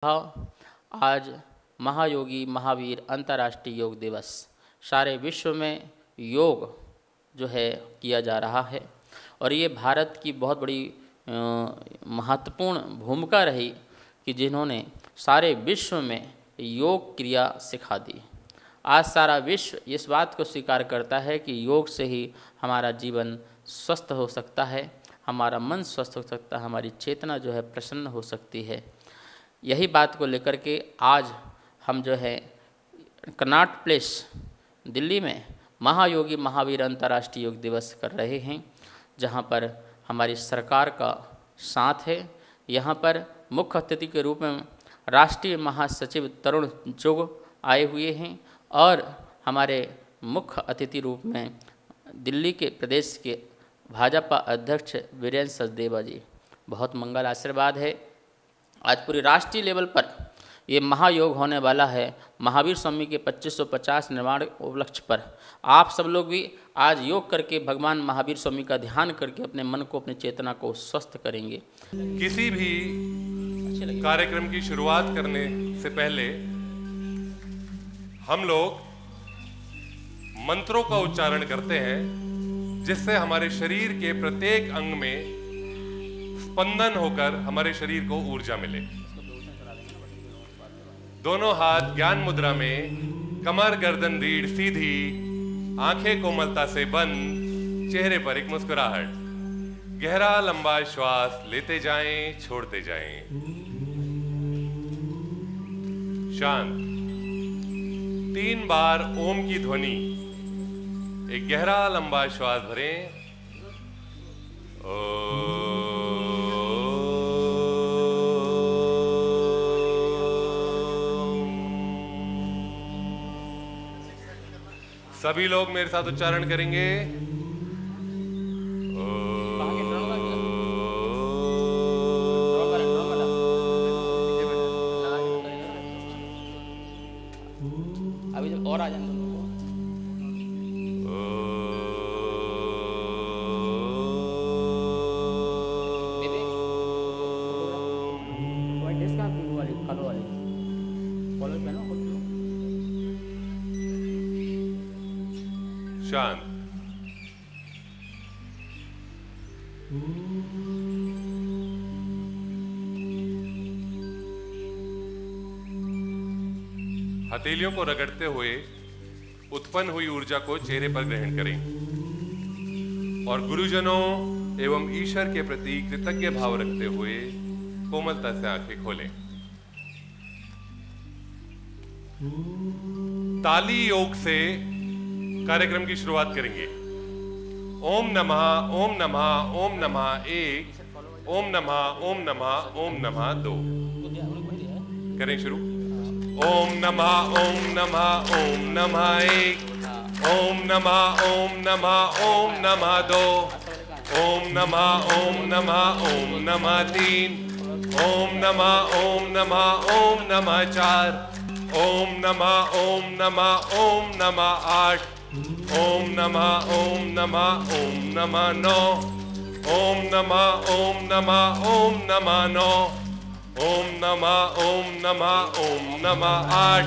आज महायोगी महावीर अंतर्राष्ट्रीय योग दिवस। सारे विश्व में योग जो है किया जा रहा है और ये भारत की बहुत बड़ी महत्वपूर्ण भूमिका रही कि जिन्होंने सारे विश्व में योग क्रिया सिखा दी। आज सारा विश्व इस बात को स्वीकार करता है कि योग से ही हमारा जीवन स्वस्थ हो सकता है, हमारा मन स्वस्थ हो सकता है, हमारी चेतना जो है प्रसन्न हो सकती है। यही बात को लेकर के आज हम जो है कनॉट प्लेस दिल्ली में महायोगी महावीर अंतर्राष्ट्रीय योग दिवस कर रहे हैं, जहां पर हमारी सरकार का साथ है। यहां पर मुख्य अतिथि के रूप में राष्ट्रीय महासचिव तरुण चुग आए हुए हैं और हमारे मुख्य अतिथि रूप में दिल्ली के प्रदेश के भाजपा अध्यक्ष वीरेंद्र सचदेवा जी। बहुत मंगल आशीर्वाद है। आज पूरे राष्ट्रीय लेवल पर ये महायोग होने वाला है। महावीर स्वामी के 2550 निर्माण उपलक्ष्य पर आप सब लोग भी आज योग करके भगवान महावीर स्वामी का ध्यान करके अपने मन को, अपनी चेतना को स्वस्थ करेंगे। किसी भी कार्यक्रम की शुरुआत करने से पहले हम लोग मंत्रों का उच्चारण करते हैं, जिससे हमारे शरीर के प्रत्येक अंग में स्पंदन होकर हमारे शरीर को ऊर्जा मिले। दोनों हाथ ज्ञान मुद्रा में, कमर गर्दन रीढ़ सीधी, आंखें कोमलता से बंद, चेहरे पर एक मुस्कुराहट। गहरा लंबा श्वास लेते जाएं, छोड़ते जाएं। शांत। 3 बार ओम की ध्वनि। एक गहरा लंबा श्वास भरें। सभी लोग मेरे साथ उच्चारण करेंगे। अभी जब और आ जाए शांत। हथेलियों को रगड़ते हुए उत्पन्न हुई ऊर्जा को चेहरे पर ग्रहण करें और गुरुजनों एवं ईश्वर के प्रति कृतज्ञ भाव रखते हुए कोमलता से आंखें खोलें। ताली योग से कार्यक्रम की शुरुआत करेंगे। ओम नमः ओम नमः ओम नमः 1, ओम नमः ओम नमः ओम नमः 2। करें शुरू। ओम नमः ओम नमः ओम नमः 1, ओम नमः ओम नमः ओम नमः 2, ओम नमः ओम नमः ओम नमः 3, ओम नमः ओम नमः ओम नमः 4, ओम नमः ओम नमः ओम नमः 8, ओम नमः ओम नमः ओम नमः 9, ओम नमः ओम नमः ओम नमः 9, ओम नमः ओम नमः ओम नमः 8,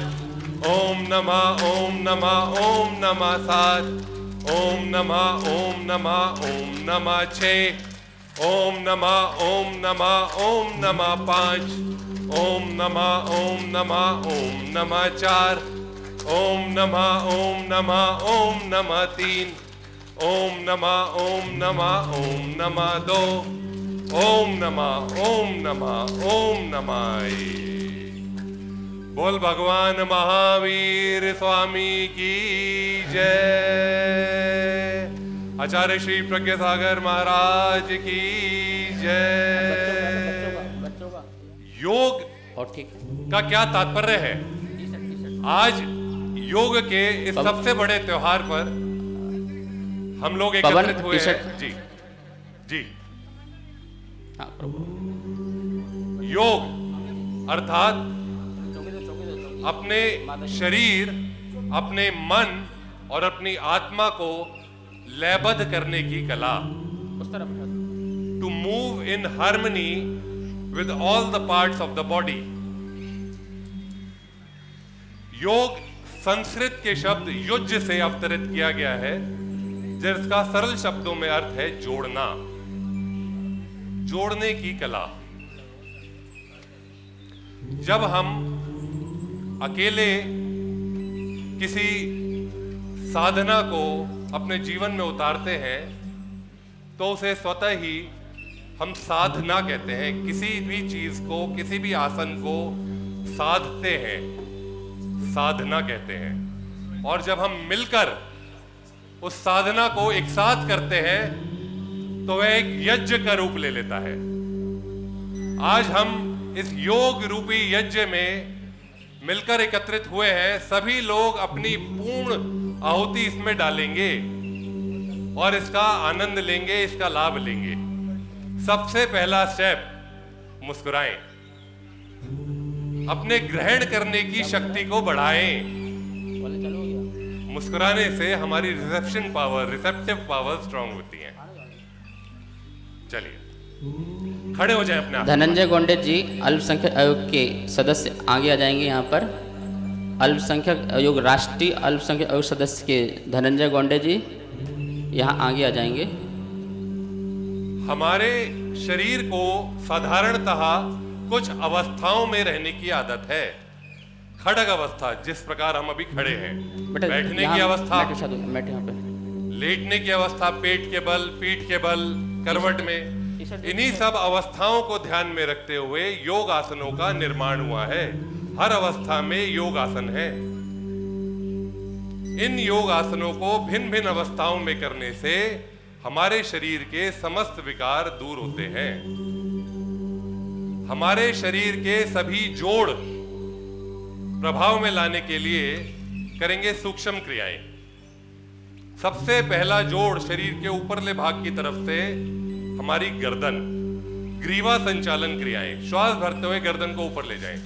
ओम नमः ओम नमः ओम नमः 7, ओम नमः ओम नमः ओम नमः 6, ओम नमः ओम नमः ओम नमः 5, ओम नमः ओम नमः ओम नमः 4, ओम नमः ओम नमः ओम नमः 3, ओम नमः ओम नमः ओम नमः 2, ओम नमः ओम नमः ओम नमः 1। बोल भगवान महावीर स्वामी की जय। आचार्य श्री प्रज्ञा सागर महाराज की जय। योग और ठीक का क्या तात्पर्य है? आज योग के इस सबसे बड़े त्योहार पर हम लोग एकत्रित हुए हैं। जी जी। योग अर्थात अपने शरीर, अपने मन और अपनी आत्मा को लयबद्ध करने की कला। To move in harmony with all the parts of the body योग संस्कृत के शब्द युज्य से अवतरित किया गया है, जिसका सरल शब्दों में अर्थ है जोड़ना, जोड़ने की कला। जब हम अकेले किसी साधना को अपने जीवन में उतारते हैं तो उसे स्वतः ही हम साधना कहते हैं। किसी भी चीज को, किसी भी आसन को साधते हैं, साधना कहते हैं। और जब हम मिलकर उस साधना को एक साथ करते हैं तो वह एक यज्ञ का रूप ले लेता है। आज हम इस योग रूपी यज्ञ में मिलकर एकत्रित हुए हैं। सभी लोग अपनी पूर्ण आहुति इसमें डालेंगे और इसका आनंद लेंगे, इसका लाभ लेंगे। सबसे पहला स्टेप, मुस्कुराएं, अपने ग्रहण करने की शक्ति को बढ़ाएं। मुस्कुराने से हमारी reception power, receptive power strong होती है। चलिए खड़े हो जाएं अपने आप। धनंजय गोंडे जी अल्पसंख्यक आयोग के सदस्य आगे आ जाएंगे। यहाँ पर अल्पसंख्यक आयोग, राष्ट्रीय अल्पसंख्यक आयोग सदस्य के धनंजय गोंडे जी यहाँ आगे आ जाएंगे। हमारे शरीर को साधारणतः कुछ अवस्थाओं में रहने की आदत है। खड़ग अवस्था, जिस प्रकार हम अभी खड़े हैं, बैठने की अवस्था, लेटने की अवस्था, पेट के बल, पीठ के बल, करवट में, इन्हीं सब अवस्थाओं को ध्यान में रखते हुए योग आसनों का निर्माण हुआ है। हर अवस्था में योग आसन है। इन योग आसनों को भिन्न भिन्न अवस्थाओं में करने से हमारे शरीर के समस्त विकार दूर होते हैं। हमारे शरीर के सभी जोड़ प्रभाव में लाने के लिए करेंगे सूक्ष्म क्रियाएं। सबसे पहला जोड़ शरीर के ऊपरले भाग की तरफ से हमारी गर्दन, ग्रीवा संचालन क्रियाएं। श्वास भरते हुए गर्दन को ऊपर ले जाएं,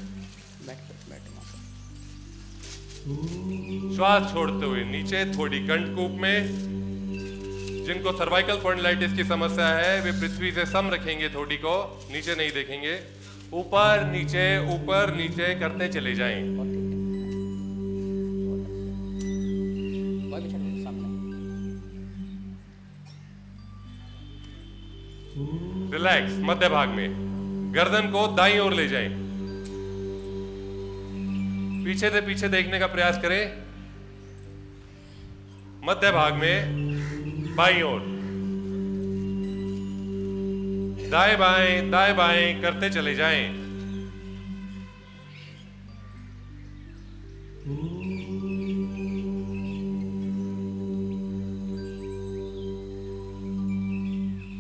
श्वास छोड़ते हुए नीचे, थोड़ी कंठकूप में। जिनको सर्वाइकल स्पॉन्डिलाइटिस की समस्या है वे पृथ्वी से सम रखेंगे, थोड़ी को नीचे नहीं देखेंगे। ऊपर नीचे करते चले जाएं। रिलैक्स। मध्य भाग में गर्दन को दाईं ओर ले जाएं। पीछे से पीछे देखने का प्रयास करें। मध्य भाग में बाईं ओर, दाएं बाएं करते चले जाएं।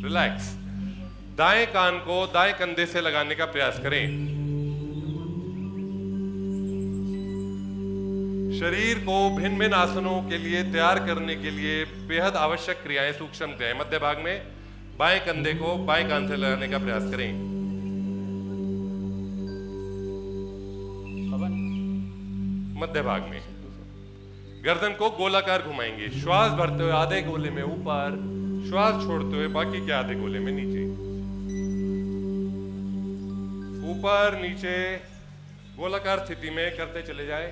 रिलैक्स। दाएं कान को दाएं कंधे से लगाने का प्रयास करें। शरीर को भिन्न भिन्न आसनों के लिए तैयार करने के लिए बेहद आवश्यक क्रियाएं, सूक्ष्म क्रियाएं। मध्य भाग में बाएं कंधे को बाएं कान से लगाने का प्रयास करें। मध्य भाग में गर्दन को गोलाकार घुमाएंगे। श्वास भरते हुए आधे गोले में ऊपर, श्वास छोड़ते हुए बाकी के आधे गोले में नीचे। ऊपर नीचे गोलाकार स्थिति में करते चले जाए।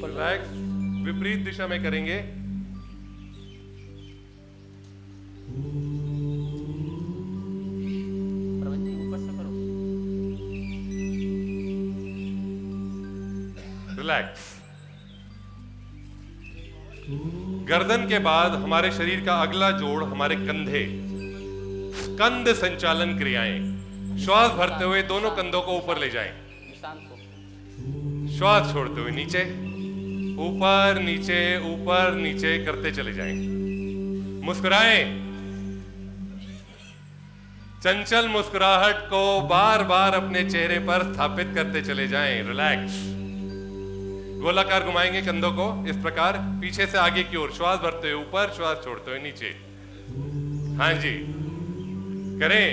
रिलैक्स। विपरीत दिशा में करेंगे। रिलैक्स। गर्दन के बाद हमारे शरीर का अगला जोड़ हमारे कंधे, स्कंद संचालन क्रियाएं। श्वास भरते हुए दोनों कंधों को ऊपर ले जाएं। श्वास छोड़ते हुए नीचे, ऊपर नीचे करते चले जाएं। मुस्कुराएं। चंचल मुस्कुराहट को बार बार अपने चेहरे पर स्थापित करते चले जाएं। रिलैक्स। गोलाकार घुमाएंगे कंधों को इस प्रकार, पीछे से आगे की ओर। श्वास भरते हुए ऊपर, श्वास छोड़ते हुए नीचे। हाँ जी, करें।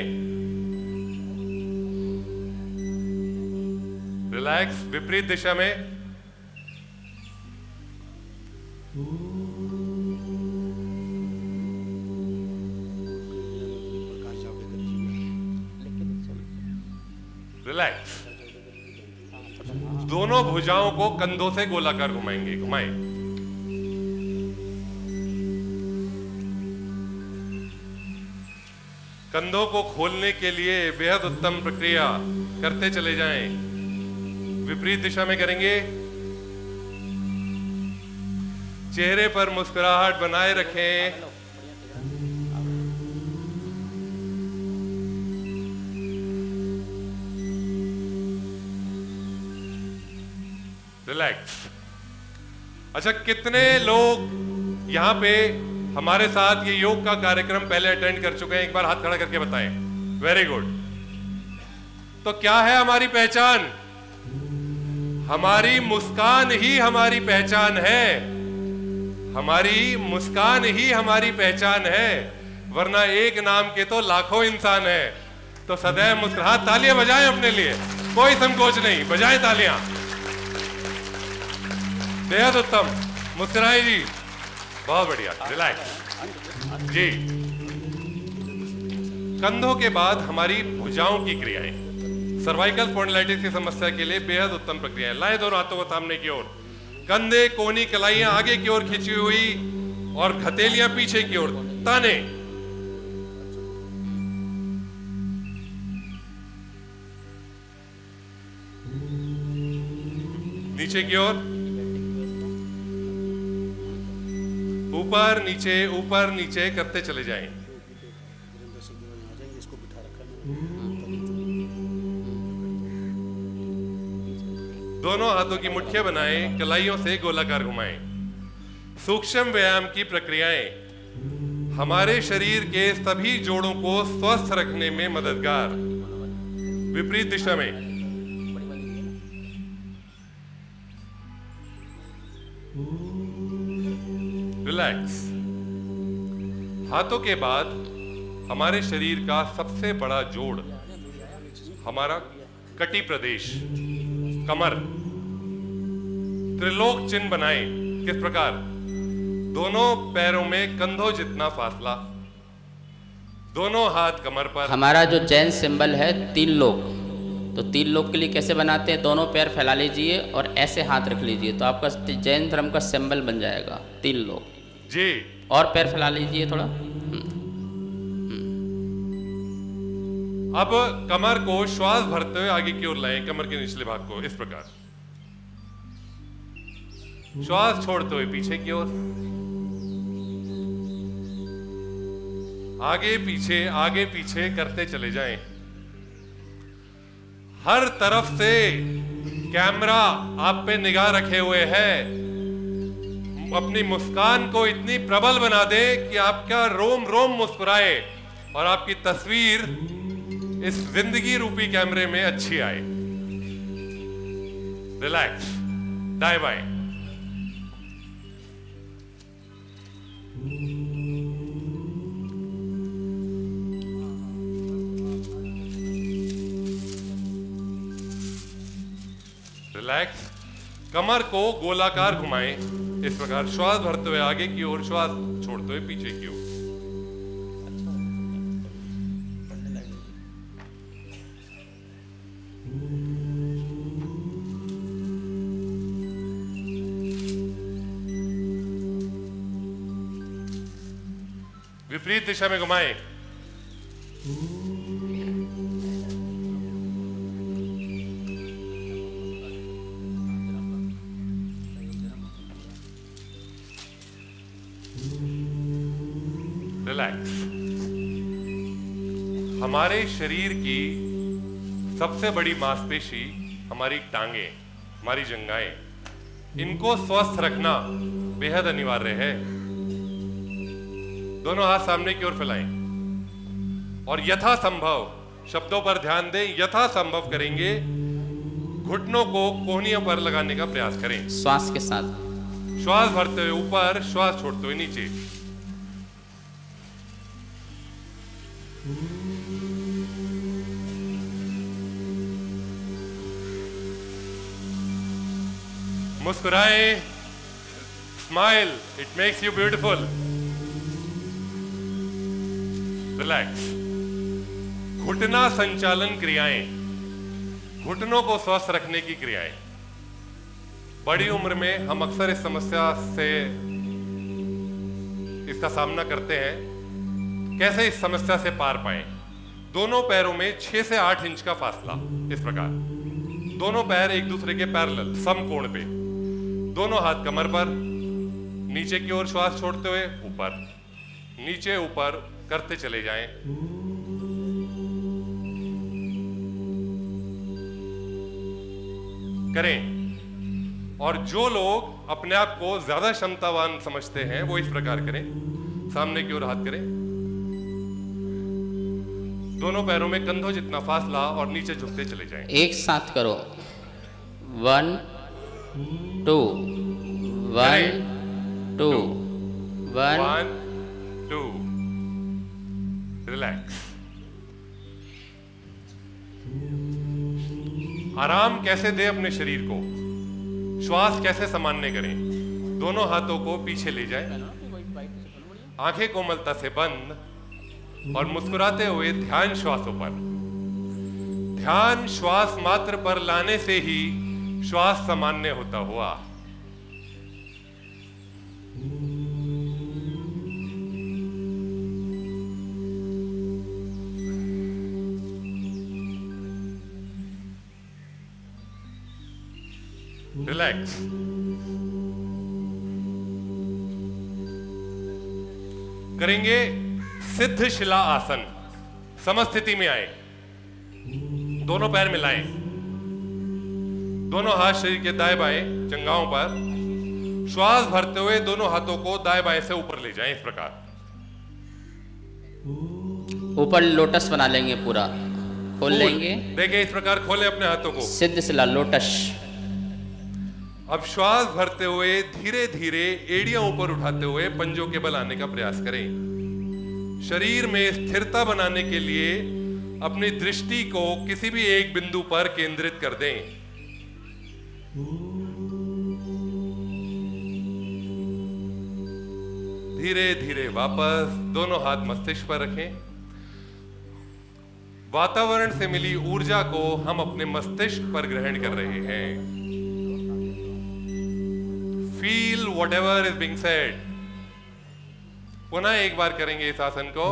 रिलैक्स। विपरीत दिशा में रिलैक्स। दोनों भुजाओं को कंधों से गोलाकार घुमाएंगे, घुमाएं। कंधों को खोलने के लिए बेहद उत्तम प्रक्रिया करते चले जाएं। विपरीत दिशा में करेंगे। चेहरे पर मुस्कुराहट बनाए रखें। रिलैक्स। अच्छा, कितने लोग यहाँ पे हमारे साथ ये योग का कार्यक्रम पहले अटेंड कर चुके हैं? एक बार हाथ खड़ा करके बताएं। Very good. तो क्या है हमारी पहचान? हमारी मुस्कान ही हमारी पहचान है। हमारी मुस्कान ही हमारी पहचान है, वरना एक नाम के तो लाखों इंसान है। तो सदैव मुस्कुराहट। तालियां बजाएं अपने लिए, कोई संकोच नहीं, बजाएं तालियां। बेहद उत्तम, मुस्कुराएं जी, बहुत बढ़िया। रिलैक्स जी। कंधों के बाद हमारी भुजाओं की क्रियाएं। सर्वाइकल स्पॉन्डिलाइटिस की समस्या के लिए बेहद उत्तम प्रक्रिया है। लाएं दोनों हाथों को सामने की ओर, कंधे कोनी कलाइयां आगे की ओर खींची हुई और हथेलियां पीछे की ओर, ताने। नीचे की ओर, ऊपर नीचे करते चले जाएं। दोनों हाथों की मुट्ठियां बनाएं, कलाइयों से गोलाकार घुमाएं। सूक्ष्म व्यायाम की प्रक्रियाएं हमारे शरीर के सभी जोड़ों को स्वस्थ रखने में मददगार। विपरीत दिशा में। रिलैक्स। हाथों के बाद हमारे शरीर का सबसे बड़ा जोड़ हमारा कटी प्रदेश, कमर। त्रिलोक चिन्ह बनाएं। किस प्रकार? दोनों पैरों में कंधों जितना फासला, दोनों हाथ कमर पर। हमारा जो जैन सिंबल है 3 लोक, तो 3 लोक के लिए कैसे बनाते हैं? दोनों पैर फैला लीजिए और ऐसे हाथ रख लीजिए, तो आपका जैन धर्म का सिंबल बन जाएगा 3 लोक जी। और पैर फैला लीजिए थोड़ा। अब कमर को श्वास भरते हुए आगे की ओर लाएं, कमर के निचले भाग को, इस प्रकार। श्वास छोड़ते हुए पीछे की ओर, आगे पीछे करते चले जाएं। हर तरफ से कैमरा आप पे निगाह रखे हुए है। अपनी मुस्कान को इतनी प्रबल बना दे कि आपका रोम रोम मुस्कुराए और आपकी तस्वीर इस जिंदगी रूपी कैमरे में अच्छी आए। रिलैक्स। दाएं बाएं। रिलैक्स। कमर को गोलाकार घुमाएं, इस प्रकार। श्वास भरते हुए आगे की ओर, श्वास छोड़ते हुए पीछे की ओर। विपरीत दिशा में घुमाएं। रिलैक्स। हमारे शरीर की सबसे बड़ी मांसपेशी हमारी टांगे, हमारी जंघाएं, इनको स्वस्थ रखना बेहद अनिवार्य है। दोनों हाथ सामने की ओर फैलाएं और यथासंभव, शब्दों पर ध्यान दें, यथासंभव करेंगे घुटनों को कोहनियों पर लगाने का प्रयास करें। श्वास के साथ। श्वास भरते हुए ऊपर, श्वास छोड़ते हुए नीचे। मुस्कुराए। Smile, it makes you beautiful. Relax. घुटना संचालन क्रियाएं घुटनों को स्वस्थ रखने की क्रियाएं। बड़ी उम्र में हम अक्सर इस समस्या से इसका सामना करते हैं। कैसे इस समस्या से पार पाएं? दोनों पैरों में 6 से 8 इंच का फासला, इस प्रकार दोनों पैर एक दूसरे के पैरेलल समकोण पे, दोनों हाथ कमर पर, नीचे की ओर श्वास छोड़ते हुए ऊपर नीचे ऊपर करते चले जाएं। करें। और जो लोग अपने आप को ज्यादा क्षमतावान समझते हैं वो इस प्रकार करें, सामने की ओर हाथ करें, दोनों पैरों में कंधों जितना फासला और नीचे झुकते चले जाएं। एक साथ करो। 1 2 1 2 1 2। रिलैक्स। आराम कैसे दे अपने शरीर को, श्वास कैसे सामान्य करें। दोनों हाथों को पीछे ले जाएं, आंखें कोमलता से बंद और मुस्कुराते हुए ध्यान श्वासों पर। ध्यान श्वास मात्र पर लाने से ही श्वास सामान्य होता हुआ। रिलैक्स। करेंगे सिद्ध शिला आसन। समस्थिति में आए, दोनों पैर मिलाएं, दोनों हाथ शरीर के दाएं बाएं जंघाओं पर, श्वास भरते हुए दोनों हाथों को दाएं बाएं से ऊपर ले जाएं। इस प्रकार ऊपर लोटस बना लेंगे, पूरा खोल लेंगे। देखिए इस प्रकार खोले अपने हाथों को, सिद्ध शिला लोटस। अब श्वास भरते हुए धीरे धीरे एड़ियां ऊपर उठाते हुए पंजों के बल आने का प्रयास करें। शरीर में स्थिरता बनाने के लिए अपनी दृष्टि को किसी भी एक बिंदु पर केंद्रित कर दें। धीरे धीरे वापस दोनों हाथ मस्तिष्क पर रखें। वातावरण से मिली ऊर्जा को हम अपने मस्तिष्क पर ग्रहण कर रहे हैं। Feel whatever is being said. पुनः एक बार करेंगे इस आसन को।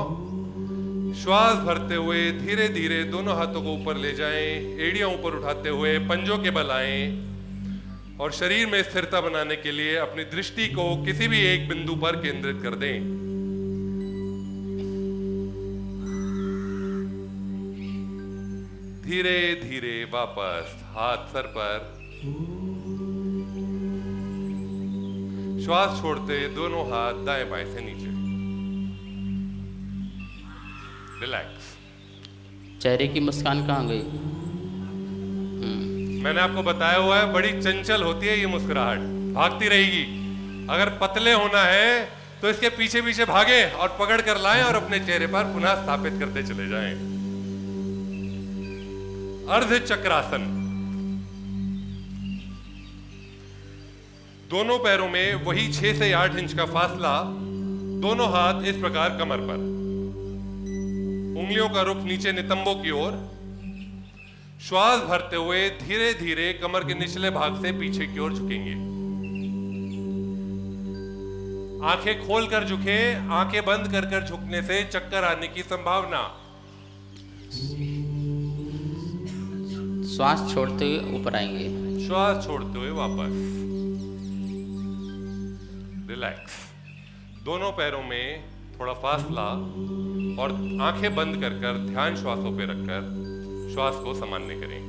श्वास भरते हुए धीरे धीरे दोनों हाथों को ऊपर ले जाएं, एड़ियां ऊपर उठाते हुए पंजों के बल आएं और शरीर में स्थिरता बनाने के लिए अपनी दृष्टि को किसी भी एक बिंदु पर केंद्रित कर दें। धीरे धीरे वापस हाथ सर पर, श्वास छोड़ते दोनों हाथ दाएं बाएं से नीचे। रिलैक्स। चेहरे की मुस्कान कहाँ गई? मैंने आपको बताया हुआ है, बड़ी चंचल होती है ये मुस्कुराहट, भागती रहेगी। अगर पतले होना है तो इसके पीछे पीछे भागे और पकड़ कर लाएं और अपने चेहरे पर पुनः स्थापित करते चले जाएं। अर्ध चक्रासन। दोनों पैरों में वही 6 से 8 इंच का फासला, दोनों हाथ इस प्रकार कमर पर, उंगलियों का रुख नीचे नितंबों की ओर। श्वास भरते हुए धीरे धीरे कमर के निचले भाग से पीछे की ओर झुकेंगे। आंखें खोलकर झुके, आंखें बंद कर कर झुकने से चक्कर आने की संभावना। श्वास छोड़ते हुए ऊपर आएंगे। श्वास छोड़ते हुए वापस। रिलैक्स। दोनों पैरों में थोड़ा फासला और आंखें बंद कर कर ध्यान श्वासों पे रखकर श्वास को सामान्य करें।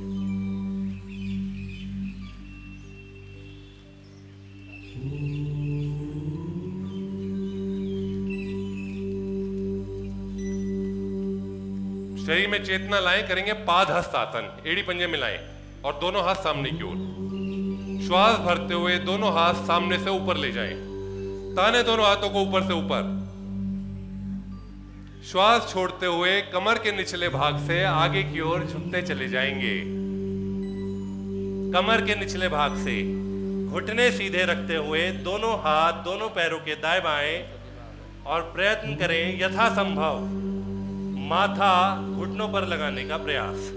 शरीर में चेतना लाएं। करेंगे पादहस्त आसन। एड़ी पंजे मिलाएं और दोनों हाथ सामने की ओर। श्वास भरते हुए दोनों हाथ सामने से ऊपर ले जाएं। ताने दोनों हाथों को ऊपर से ऊपर। श्वास छोड़ते हुए कमर के निचले भाग से आगे की ओर झुकते चले जाएंगे। कमर के निचले भाग से घुटने सीधे रखते हुए दोनों हाथ दोनों पैरों के दाएं बाएं और प्रयत्न करें यथासंभव माथा घुटनों पर लगाने का प्रयास।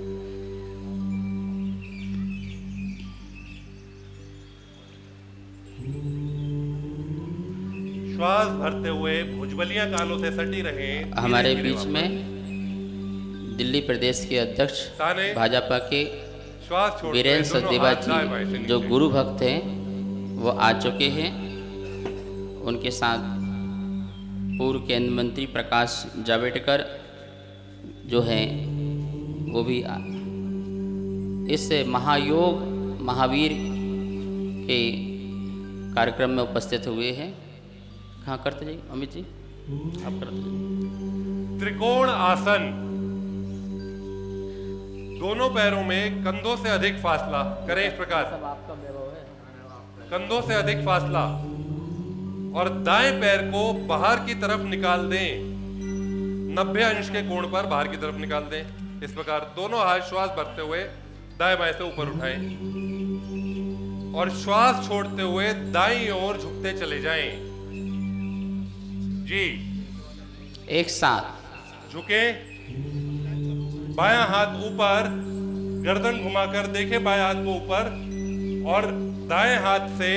श्वास भरते हुए भुजबलियां कानों से सटी रहे। हमारे बीच में दिल्ली प्रदेश के अध्यक्ष भाजपा के श्वास वीरेंद्र सचदेवा जी जो गुरु भक्त हैं वो आ चुके हैं। उनके साथ पूर्व केंद्रीय मंत्री प्रकाश जावड़ेकर जो हैं वो भी इस महायोग महावीर के कार्यक्रम में उपस्थित हुए हैं। कहाँ करते जाइए अमित जी, आप करते जाइए। त्रिकोण आसन, दोनों पैरों में कंधों से अधिक फासला करें। इस प्रकार कंधों से अधिक फासला और दाएं पैर को बाहर की तरफ निकाल दें, 90 अंश के कोण पर बाहर की तरफ निकाल दें। इस प्रकार दोनों हाथ श्वास भरते हुए दाएं बाएं से ऊपर उठाएं और श्वास छोड़ते हुए दाईं ओर झुकते चले जाएं। जी, एक साथ झुके, बायां हाथ ऊपर, गर्दन घुमाकर देखें बाएं हाथ को ऊपर और दाएं हाथ से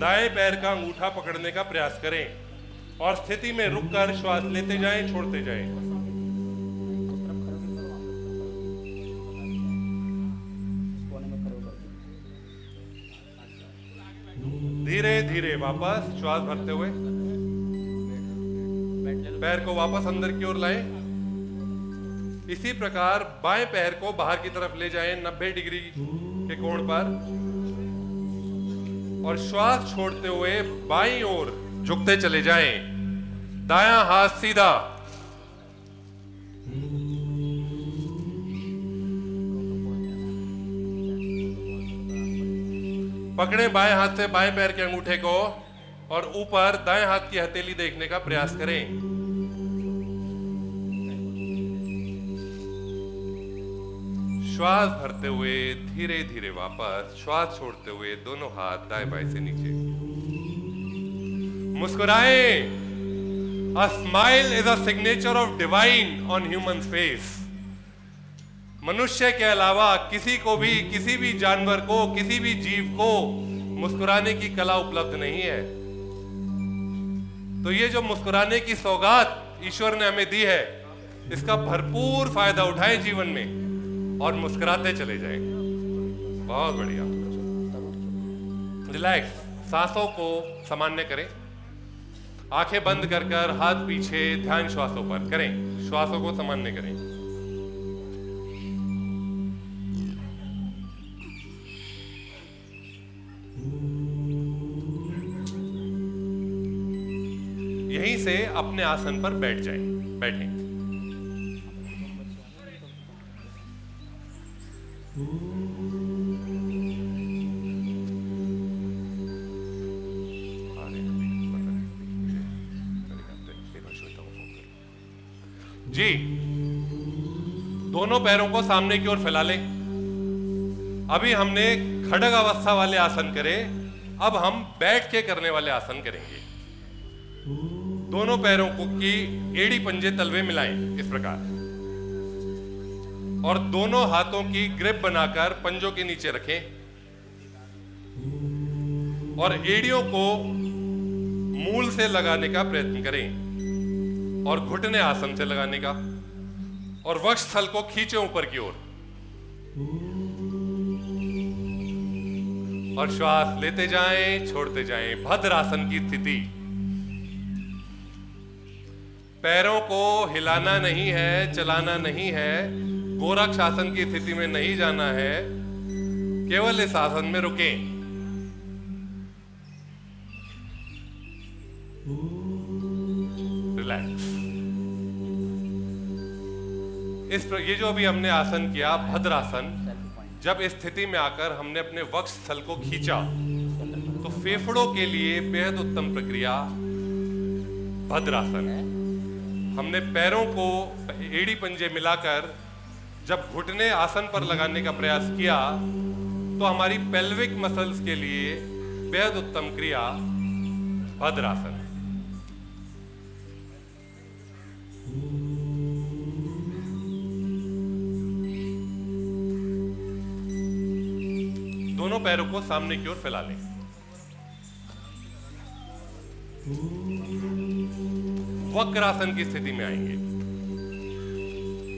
दाएं पैर का अंगूठा पकड़ने का प्रयास करें और स्थिति में रुककर श्वास लेते जाएं, छोड़ते जाएं। धीरे धीरे वापस श्वास भरते हुए पैर को वापस अंदर की ओर लाएं। इसी प्रकार बाएं पैर को बाहर की तरफ ले जाएं 90 डिग्री के कोण पर और श्वास छोड़ते हुए बाईं ओर झुकते चले जाएं। दायां हाथ सीधा, पकड़े बाएं हाथ से बाएं पैर के अंगूठे को और ऊपर दाएं हाथ की हथेली देखने का प्रयास करें। श्वास भरते हुए धीरे धीरे वापस, श्वास छोड़ते हुए दोनों हाथ दाएं बाएं से नीचे। मुस्कुराएं। A smile is a signature of divine on human face. मनुष्य के अलावा किसी को भी, किसी भी जानवर को, किसी भी जीव को मुस्कुराने की कला उपलब्ध नहीं है। तो ये जो मुस्कुराने की सौगात ईश्वर ने हमें दी है, इसका भरपूर फायदा उठाएं जीवन में और मुस्कुराते चले जाएं। बहुत बढ़िया। रिलैक्स, सांसों को सामान्य करें, आंखें बंद कर कर हाथ पीछे, ध्यान श्वासों पर करें, श्वासों को सामान्य करें। यहीं से अपने आसन पर बैठ जाएं, बैठें। जी, दोनों पैरों को सामने की ओर फैला लें। अभी हमने खड़ग अवस्था वाले आसन करे, अब हम बैठ के करने वाले आसन करेंगे। दोनों पैरों को की एड़ी पंजे तलवे मिलाएं इस प्रकार और दोनों हाथों की ग्रिप बनाकर पंजों के नीचे रखें और एड़ियों को मूल से लगाने का प्रयत्न करें और घुटने आसन से लगाने का और वक्षस्थल को खींचे ऊपर की ओर और श्वास लेते जाएं, छोड़ते जाएं। भद्रासन की स्थिति, पैरों को हिलाना नहीं है, चलाना नहीं है, गोरक्ष आसन की स्थिति में नहीं जाना है, केवल इस आसन में रुकें। रिलैक्स। ये जो अभी हमने आसन किया भद्रासन, जब इस स्थिति में आकर हमने अपने वक्षस्थल को खींचा तो फेफड़ों के लिए बेहद उत्तम प्रक्रिया भद्रासन है। हमने पैरों को एड़ी पंजे मिलाकर जब घुटने आसन पर लगाने का प्रयास किया तो हमारी पेल्विक मसल्स के लिए बेहद उत्तम क्रिया भद्रासन। दोनों पैरों को सामने की ओर फैला लें। वक्रासन की स्थिति में आएंगे।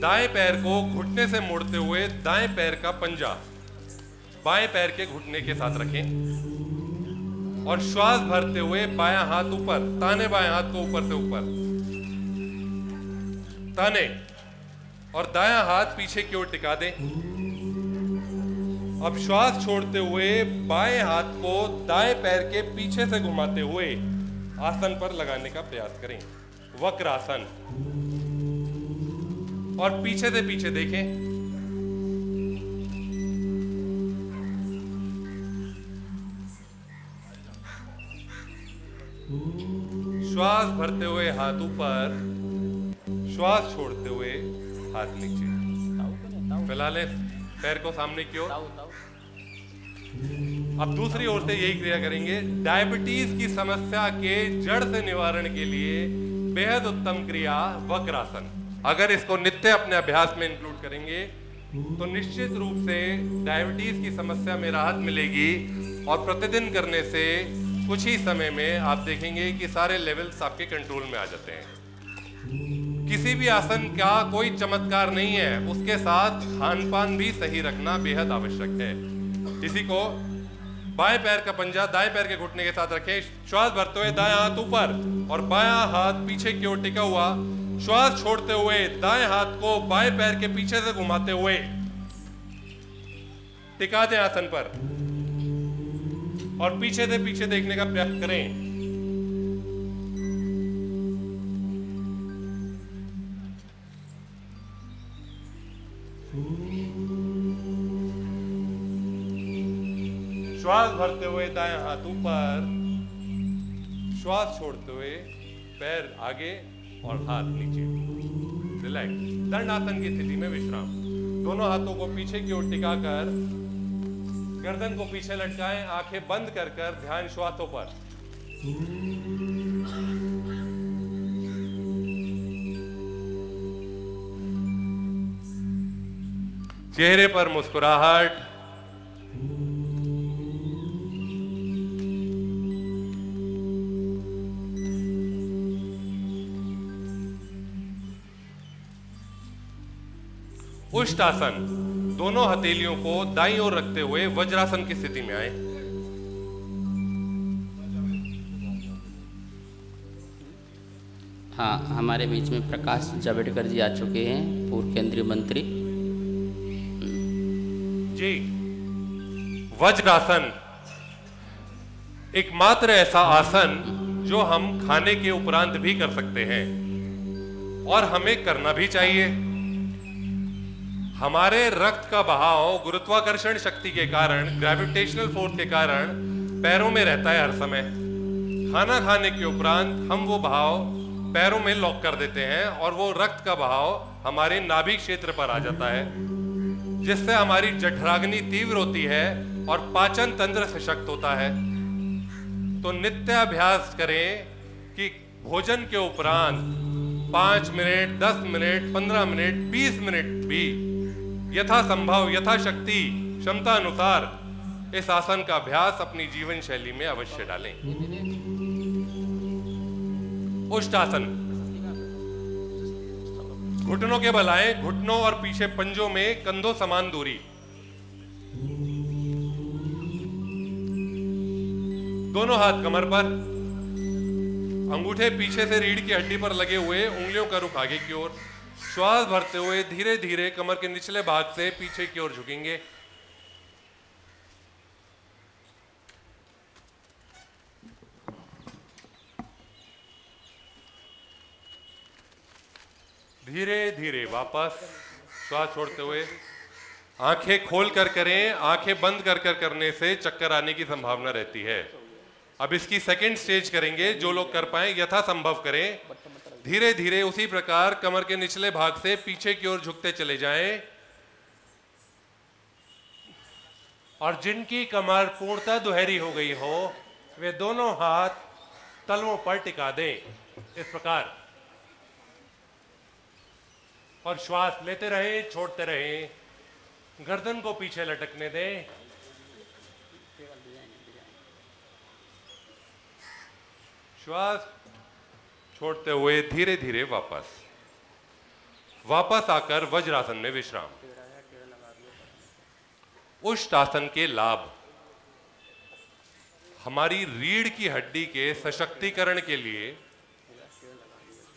दाएं पैर को घुटने से मोड़ते हुए दाएं पैर का पंजा बाएं पैर के घुटने के साथ रखें और श्वास भरते हुए बायां हाथ ऊपर, ताने बाएं हाथ को ऊपर से ऊपर ताने और दायां हाथ पीछे की ओर टिका दें। अब श्वास छोड़ते हुए बाएं हाथ को दाएं पैर के पीछे से घुमाते हुए आसन पर लगाने का प्रयास करें, वक्रासन। और पीछे से पीछे देखें। श्वास भरते हुए हाथ ऊपर, श्वास छोड़ते हुए हाथ नीचे। फिलहाल पैर को सामने की ओर। अब दूसरी ओर से यही क्रिया करेंगे। डायबिटीज की समस्या के जड़ से निवारण के लिए बेहद उत्तम क्रिया वक्रासन। अगर इसको नित्य अपने अभ्यास में इंक्लूड करेंगे तो निश्चित रूप से डायबिटीज की समस्या में राहत मिलेगी और प्रतिदिन करने से कुछ ही समय में आप देखेंगे कि सारे लेवल्स आपके कंट्रोल में आ जाते हैं। किसी भी आसन का कोई चमत्कार नहीं है, उसके साथ खान पान भी सही रखना बेहद आवश्यक है। इसी को बाएं पैर का पंजा दाएं पैर के घुटने के साथ रखें, श्वास भरते हुए दायां हाथ ऊपर और बायां हाथ पीछे की ओर टिका हुआ, श्वास छोड़ते हुए दाएं हाथ को बाएं पैर के पीछे से घुमाते हुए टिका दें आसन पर और पीछे से पीछे देखने का प्रयास करें। श्वास भरते हुए दायां हाथ ऊपर, श्वास छोड़ते हुए पैर आगे और हाथ नीचे। रिलैक्स। दंडासन की स्थिति में विश्राम। दोनों हाथों को पीछे की ओर टिकाकर गर्दन को पीछे लटकाएं, आंखें बंद कर कर ध्यान श्वासों पर। चेहरे पर मुस्कुराहट। उष्टासन। दोनों हथेलियों को दाईं ओर रखते हुए वज्रासन की स्थिति में आए। हाँ, हमारे बीच में प्रकाश जावड़ेकर जी आ चुके हैं, पूर्व केंद्रीय मंत्री जी। वज्रासन एकमात्र ऐसा आसन जो हम खाने के उपरांत भी कर सकते हैं और हमें करना भी चाहिए। हमारे रक्त का बहाव गुरुत्वाकर्षण शक्ति के कारण, ग्रेविटेशनल फोर्स के कारण पैरों में रहता है हर समय। खाना खाने के उपरांत हम वो बहाव पैरों में लॉक कर देते हैं और वो रक्त का बहाव हमारे नाभि क्षेत्र पर आ जाता है, जिससे हमारी जठराग्नि तीव्र होती है और पाचन तंत्र सशक्त होता है। तो नित्य अभ्यास करें कि भोजन के उपरांत 5 मिनट, 10 मिनट, 15 मिनट, 20 मिनट भी यथा संभव, यथाशक्ति, क्षमता अनुसार इस आसन का अभ्यास अपनी जीवन शैली में अवश्य डालें। उष्टासन। घुटनों के बल आए, घुटनों और पीछे पंजों में कंधों समान दूरी। दोनों हाथ कमर पर, अंगूठे पीछे से रीढ़ की हड्डी पर लगे हुए, उंगलियों का रुख आगे की ओर। श्वास भरते हुए धीरे धीरे कमर के निचले भाग से पीछे की ओर झुकेंगे। धीरे धीरे वापस श्वास छोड़ते हुए आंखें खोल कर करें। आंखें बंद कर कर करने से चक्कर आने की संभावना रहती है। अब इसकी सेकंड स्टेज करेंगे। जो लोग कर पाए यथा संभव करें। धीरे धीरे उसी प्रकार कमर के निचले भाग से पीछे की ओर झुकते चले जाएं और जिनकी कमर पूर्णतः दुहरी हो गई हो वे दोनों हाथ तलवों पर टिका दें इस प्रकार और श्वास लेते रहें, छोड़ते रहें। गर्दन को पीछे लटकने दें। श्वास छोड़ते हुए धीरे धीरे वापस आकर वज्रासन में विश्राम। उष्ट आसन के लाभ हमारी रीढ़ की हड्डी के सशक्तिकरण के लिए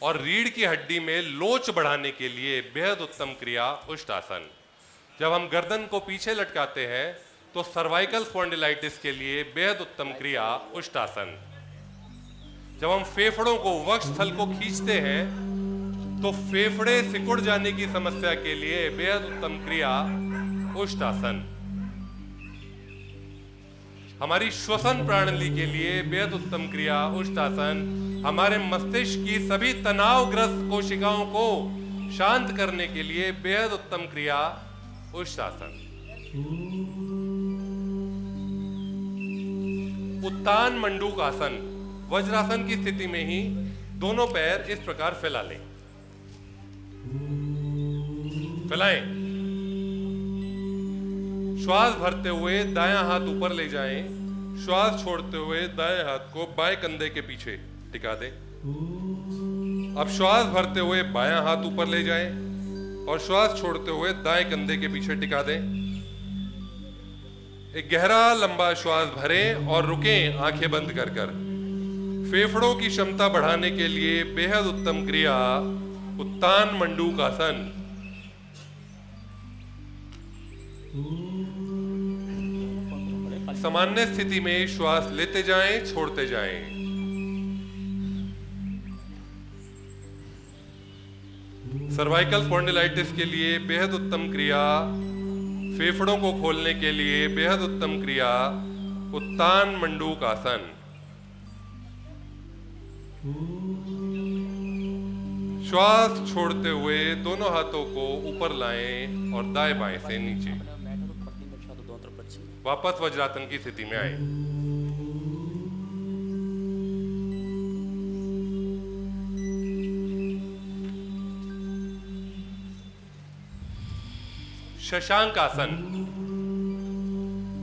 और रीढ़ की हड्डी में लोच बढ़ाने के लिए बेहद उत्तम क्रिया उष्ट आसन। जब हम गर्दन को पीछे लटकाते हैं तो सर्वाइकल स्पॉन्डिलाइटिस के लिए बेहद उत्तम क्रिया उष्ट आसन। जब हम फेफड़ों को वक्षस्थल को खींचते हैं तो फेफड़े सिकुड़ जाने की समस्या के लिए बेहद उत्तम क्रिया उष्ट आसन। हमारी श्वसन प्रणाली के लिए बेहद उत्तम क्रिया उष्ट आसन। हमारे मस्तिष्क की सभी तनावग्रस्त कोशिकाओं को शांत करने के लिए बेहद उत्तम क्रिया उष्ट आसन। उत्तान मंडूक आसन, वज्रासन की स्थिति में ही दोनों पैर इस प्रकार फैला लें। फैलाएं। श्वास भरते हुए दायां हाथ ऊपर ले जाएं। श्वास छोड़ते हुए दाएं हाथ को बाएं कंधे के पीछे टिका दें। अब श्वास भरते हुए बायां हाथ ऊपर ले जाएं और श्वास छोड़ते हुए दाएं कंधे के पीछे टिका दें। एक गहरा लंबा श्वास भरें और रुकें आंखें बंद कर कर। फेफड़ों की क्षमता बढ़ाने के लिए बेहद उत्तम क्रिया उत्तान मंडूक आसन। सामान्य स्थिति में श्वास लेते जाएं, छोड़ते जाएं। सर्वाइकल स्पॉन्डिलाइटिस के लिए बेहद उत्तम क्रिया, फेफड़ों को खोलने के लिए बेहद उत्तम क्रिया उत्तान मंडूक आसन। श्वास छोड़ते हुए दोनों हाथों को ऊपर लाएं और दाएं बाएं से नीचे। वापस वज्रासन की स्थिति में आए। शशांक आसन।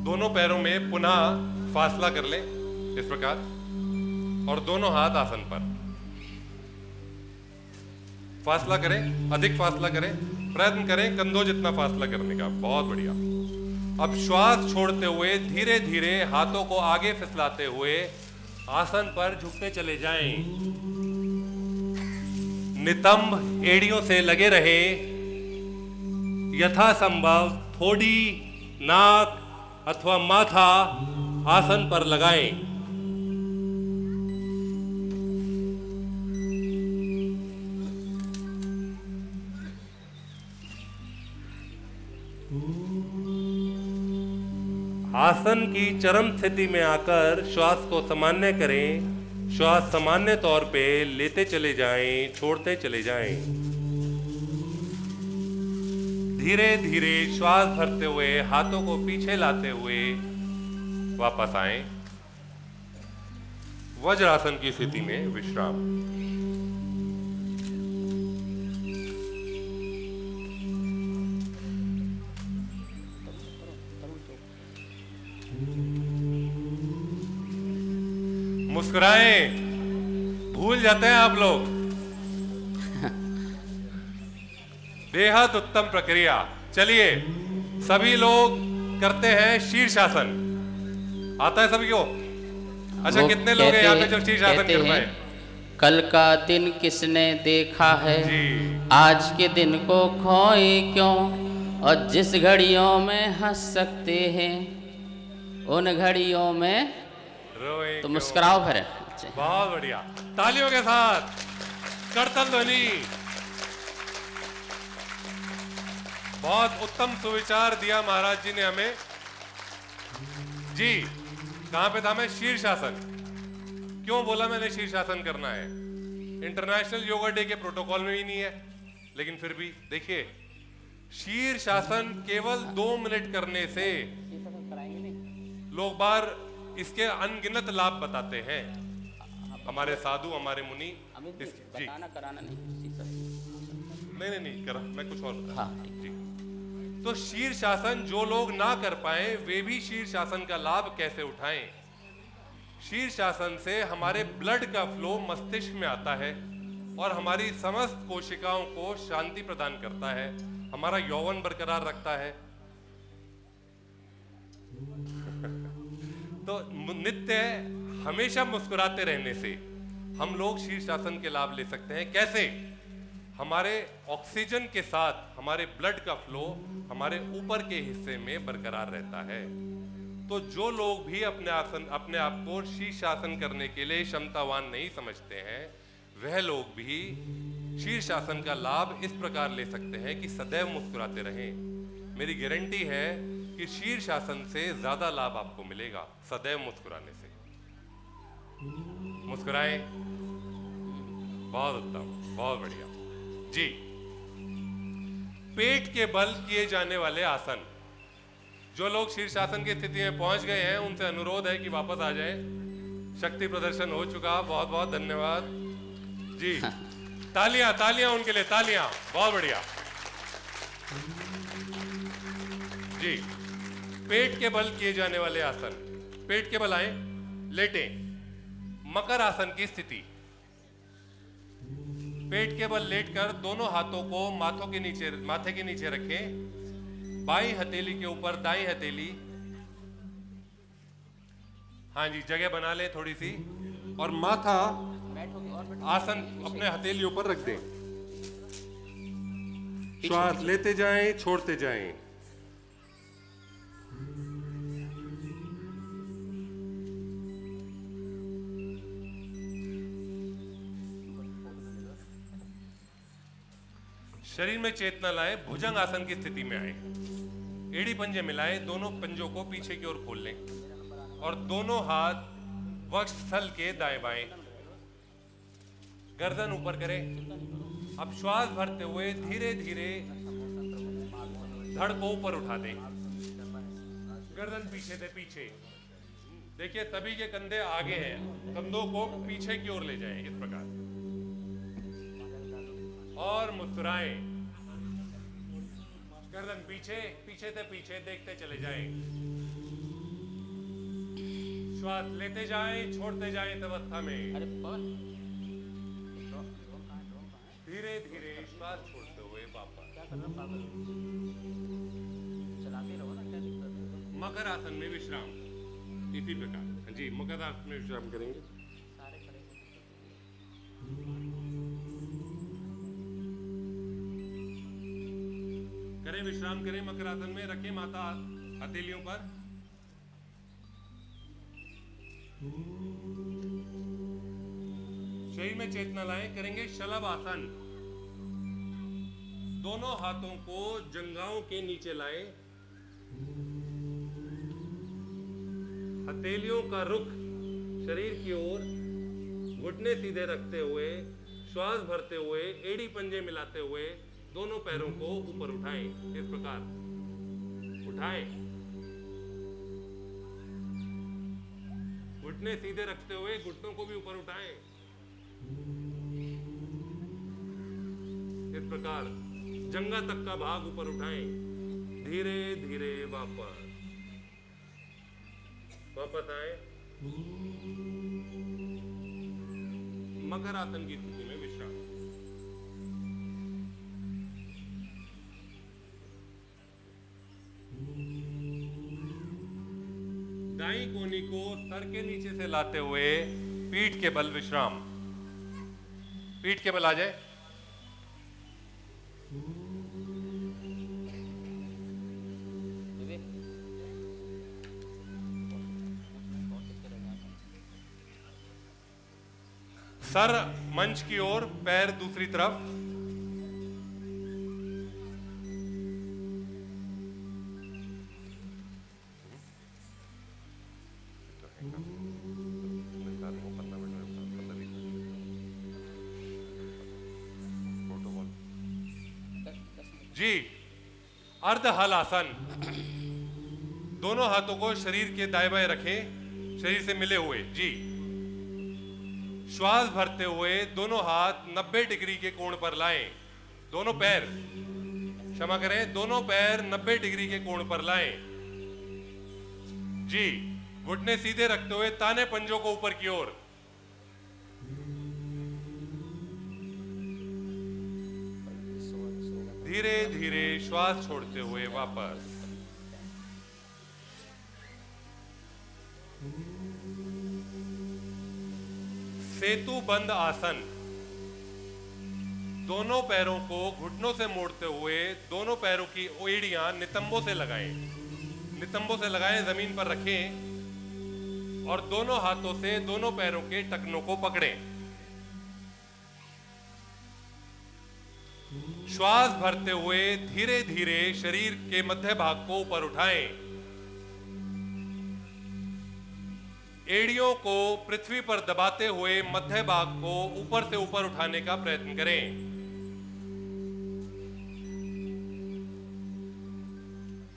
दोनों पैरों में पुनः फासला कर लें इस प्रकार और दोनों हाथ आसन पर। फासला करें, अधिक फासला करें, प्रयत्न करें कंधों जितना फासला करने का। बहुत बढ़िया। अब श्वास छोड़ते हुए धीरे धीरे हाथों को आगे फिसलाते हुए आसन पर झुकते चले जाएं। नितंब एड़ियों से लगे रहे। यथासंभव थोड़ी, नाक अथवा माथा आसन पर लगाएं। आसन की चरम स्थिति में आकर श्वास को सामान्य करें। श्वास सामान्य तौर पे लेते चले जाएं, छोड़ते चले जाएं। धीरे धीरे श्वास भरते हुए हाथों को पीछे लाते हुए वापस आएं। वज्रासन की स्थिति में विश्राम। मुस्कुराएं, भूल जाते हैं आप लोग। बेहद उत्तम प्रक्रिया। चलिए सभी लोग करते हैं शीर्षासन। आता है सभी को? अच्छा, कितने लोग हैं यहाँ पे जो शीर्षासन कर पाए? कल का दिन किसने देखा है, आज के दिन को खोए क्यों, और जिस घड़ियों में हंस सकते हैं उन घड़ियों में तो मुस्कुराओ फिर। बहुत बढ़िया, तालियों के साथ करतल ध्वनि। बहुत उत्तम सुविचार दिया महाराज जी ने हमें। जी कहां पे था मैं? शीर्षासन। क्यों बोला मैंने शीर्षासन करना है? इंटरनेशनल योगा डे के प्रोटोकॉल में भी नहीं है, लेकिन फिर भी देखिए, शीर्षासन केवल 2 मिनट करने से लोग बार इसके अनगिनत लाभ बताते हैं। हमारे साधु, हमारे मुनि जी कराना नहीं करा, मैं कुछ और बता। हाँ, जी। तो शीर्षासन जो लोग ना कर पाए वे भी शीर्षासन का लाभ कैसे उठाएं। शीर्षासन से हमारे ब्लड का फ्लो मस्तिष्क में आता है। और हमारी समस्त कोशिकाओं को शांति प्रदान करता है, हमारा यौवन बरकरार रखता है। तो नित्य हमेशा मुस्कुराते रहने से हम लोग शीर्षासन के लाभ ले सकते हैं। कैसे? हमारे ऑक्सीजन के साथ हमारे ब्लड का फ्लो हमारे ऊपर के हिस्से में बरकरार रहता है। तो जो लोग भी अपने आप को शीर्षासन करने के लिए क्षमतावान नहीं समझते हैं, वह लोग भी शीर्षासन का लाभ इस प्रकार ले सकते हैं कि सदैव मुस्कुराते रहें। मेरी गारंटी है कि शीर्षासन से ज्यादा लाभ आपको मिलेगा सदैव मुस्कुराने से। मुस्कुराएं। बहुत उत्तम, बहुत बढ़िया जी। पेट के बल किए जाने वाले आसन। जो लोग शीर्षासन की स्थिति में पहुंच गए हैं उनसे अनुरोध है कि वापस आ जाएं। शक्ति प्रदर्शन हो चुका। बहुत बहुत धन्यवाद जी। तालियां, तालियां उनके लिए, तालियां। बहुत बढ़िया जी। पेट के बल किए जाने वाले आसन। पेट के बल आए, लेटें। मकर आसन की स्थिति। पेट के बल लेटकर दोनों हाथों को माथे के नीचे रखें। बाईं हथेली के ऊपर दाईं हथेली, हाँ जी, जगह बना लें थोड़ी सी, और माथा आसन अपने हथेलियों पर रख दें। श्वास लेते जाएं, छोड़ते जाएं। शरीर में चेतना लाएं। भुजंग आसन की स्थिति में आए। एड़ी पंजे मिलाएं, दोनों पंजों को पीछे की ओर खोल लें और दोनों हाथ वक्षस्थल के दाएं बाएं, गर्दन ऊपर करें। अब श्वास भरते हुए धीरे धीरे धड़ को ऊपर उठा दें। गर्दन पीछे से पीछे। देखिए सभी के कंधे आगे हैं, कंधों को पीछे की ओर ले जाएं इस प्रकार और मुस्कुराएं। गर्दन पीछे, पीछे से पीछे देखते चले जाएं। श्वास लेते जाएं, छोड़ते जाएं इस अवस्था में। धीरे धीरे श्वास छोड़ते हुए वापस। मकर आसन में विश्राम इसी प्रकार जी। मकर आसन में विश्राम करेंगे। करें, विश्राम करें। मकर आसन में रखें माथा हथेलियों पर। शरीर में चेतना लाएं। करेंगे शलभ आसन। दोनों हाथों को जंघाओं के नीचे लाएं। हथेलियों का रुख शरीर की ओर, घुटने सीधे रखते हुए, श्वास भरते हुए, एड़ी पंजे मिलाते हुए दोनों पैरों को ऊपर उठाएं। इस प्रकार उठाएं। घुटने सीधे रखते हुए घुटनों को भी ऊपर उठाएं। इस प्रकार जंघा तक का भाग ऊपर उठाएं। धीरे धीरे वापस आए। मकर आसन की स्थिति में विश्राम। दाईं कोहनी को सर के नीचे से लाते हुए पीठ के बल विश्राम। पीठ के बल आ जाए। सर मंच की ओर, पैर दूसरी तरफ। जी, अर्ध हल आसन। दोनों हाथों को शरीर के दाएं बाएं रखें, शरीर से मिले हुए जी। श्वास भरते हुए दोनों हाथ 90 डिग्री के कोण पर लाएं। दोनों पैर, क्षमा करें, दोनों पैर 90 डिग्री के कोण पर लाएं जी। घुटने सीधे रखते हुए ताने पंजों को ऊपर की ओर। धीरे धीरे श्वास छोड़ते हुए वापस। सेतु बंद आसन। दोनों पैरों को घुटनों से मोड़ते हुए दोनों पैरों की एड़ियां नितंबों से लगाएं। नितंबों से लगाएं, जमीन पर रखें और दोनों हाथों से दोनों पैरों के टखनों को पकड़ें। श्वास भरते हुए धीरे धीरे शरीर के मध्य भाग को ऊपर उठाएं। एड़ियों को पृथ्वी पर दबाते हुए मध्य भाग को ऊपर से ऊपर उठाने का प्रयत्न करें।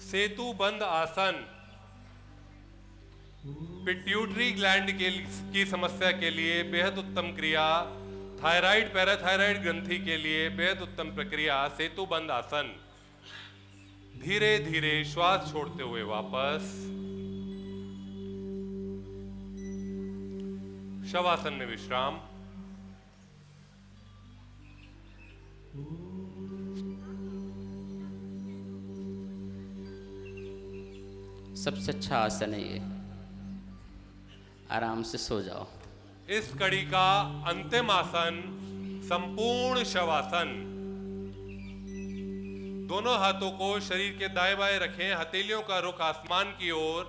सेतु बंद आसन पिट्यूटरी ग्लैंड की समस्या के लिए बेहद उत्तम क्रिया, थायराइड पैराथायराइड ग्रंथि के लिए बेहद उत्तम प्रक्रिया सेतु बंद आसन। धीरे धीरे श्वास छोड़ते हुए वापस। शवासन में विश्राम। सबसे अच्छा आसन है ये, आराम से सो जाओ। इस कड़ी का अंतिम आसन संपूर्ण शवासन। दोनों हाथों को शरीर के दाएं बाएं रखें, हथेलियों का रुख आसमान की ओर,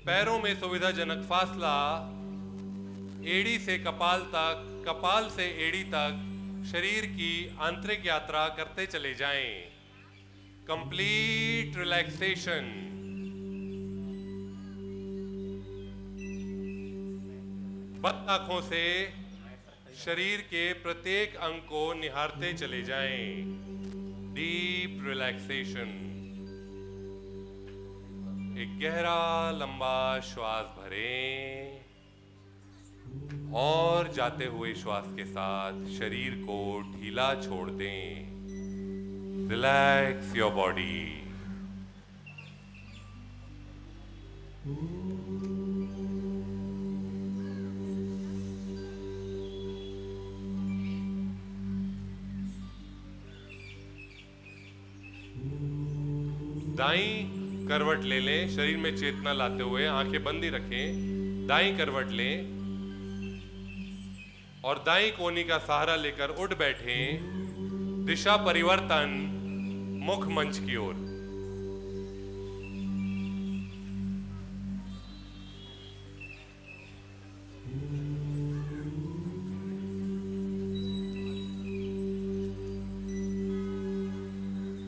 पैरों में सुविधाजनक फासला, एड़ी से कपाल तक, कपाल से एड़ी तक शरीर की आंतरिक यात्रा करते चले जाएं। Complete relaxation. बंद आंखों से शरीर के प्रत्येक अंग को निहारते चले जाएं। Deep relaxation. एक गहरा लंबा श्वास भरें और जाते हुए श्वास के साथ शरीर को ढीला छोड़ दें। Relax your body. दाईं करवट ले लें, शरीर में चेतना लाते हुए आंखें बंद ही रखें। दाईं करवट लें और दाईं कोहनी का सहारा लेकर उठ बैठें। दिशा परिवर्तन, मुख मंच की ओर।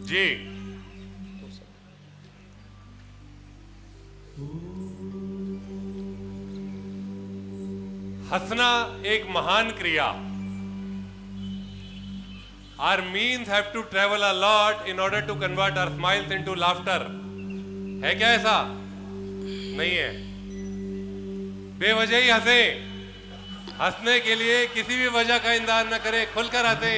जी हंसना एक महान क्रिया। Our means have to travel a lot in order to convert our smiles into laughter. है क्या ऐसा? नहीं है। बेवजह ही हंसे। हंसने के लिए किसी भी वजह का इंतजार न करें, खुलकर हंसे।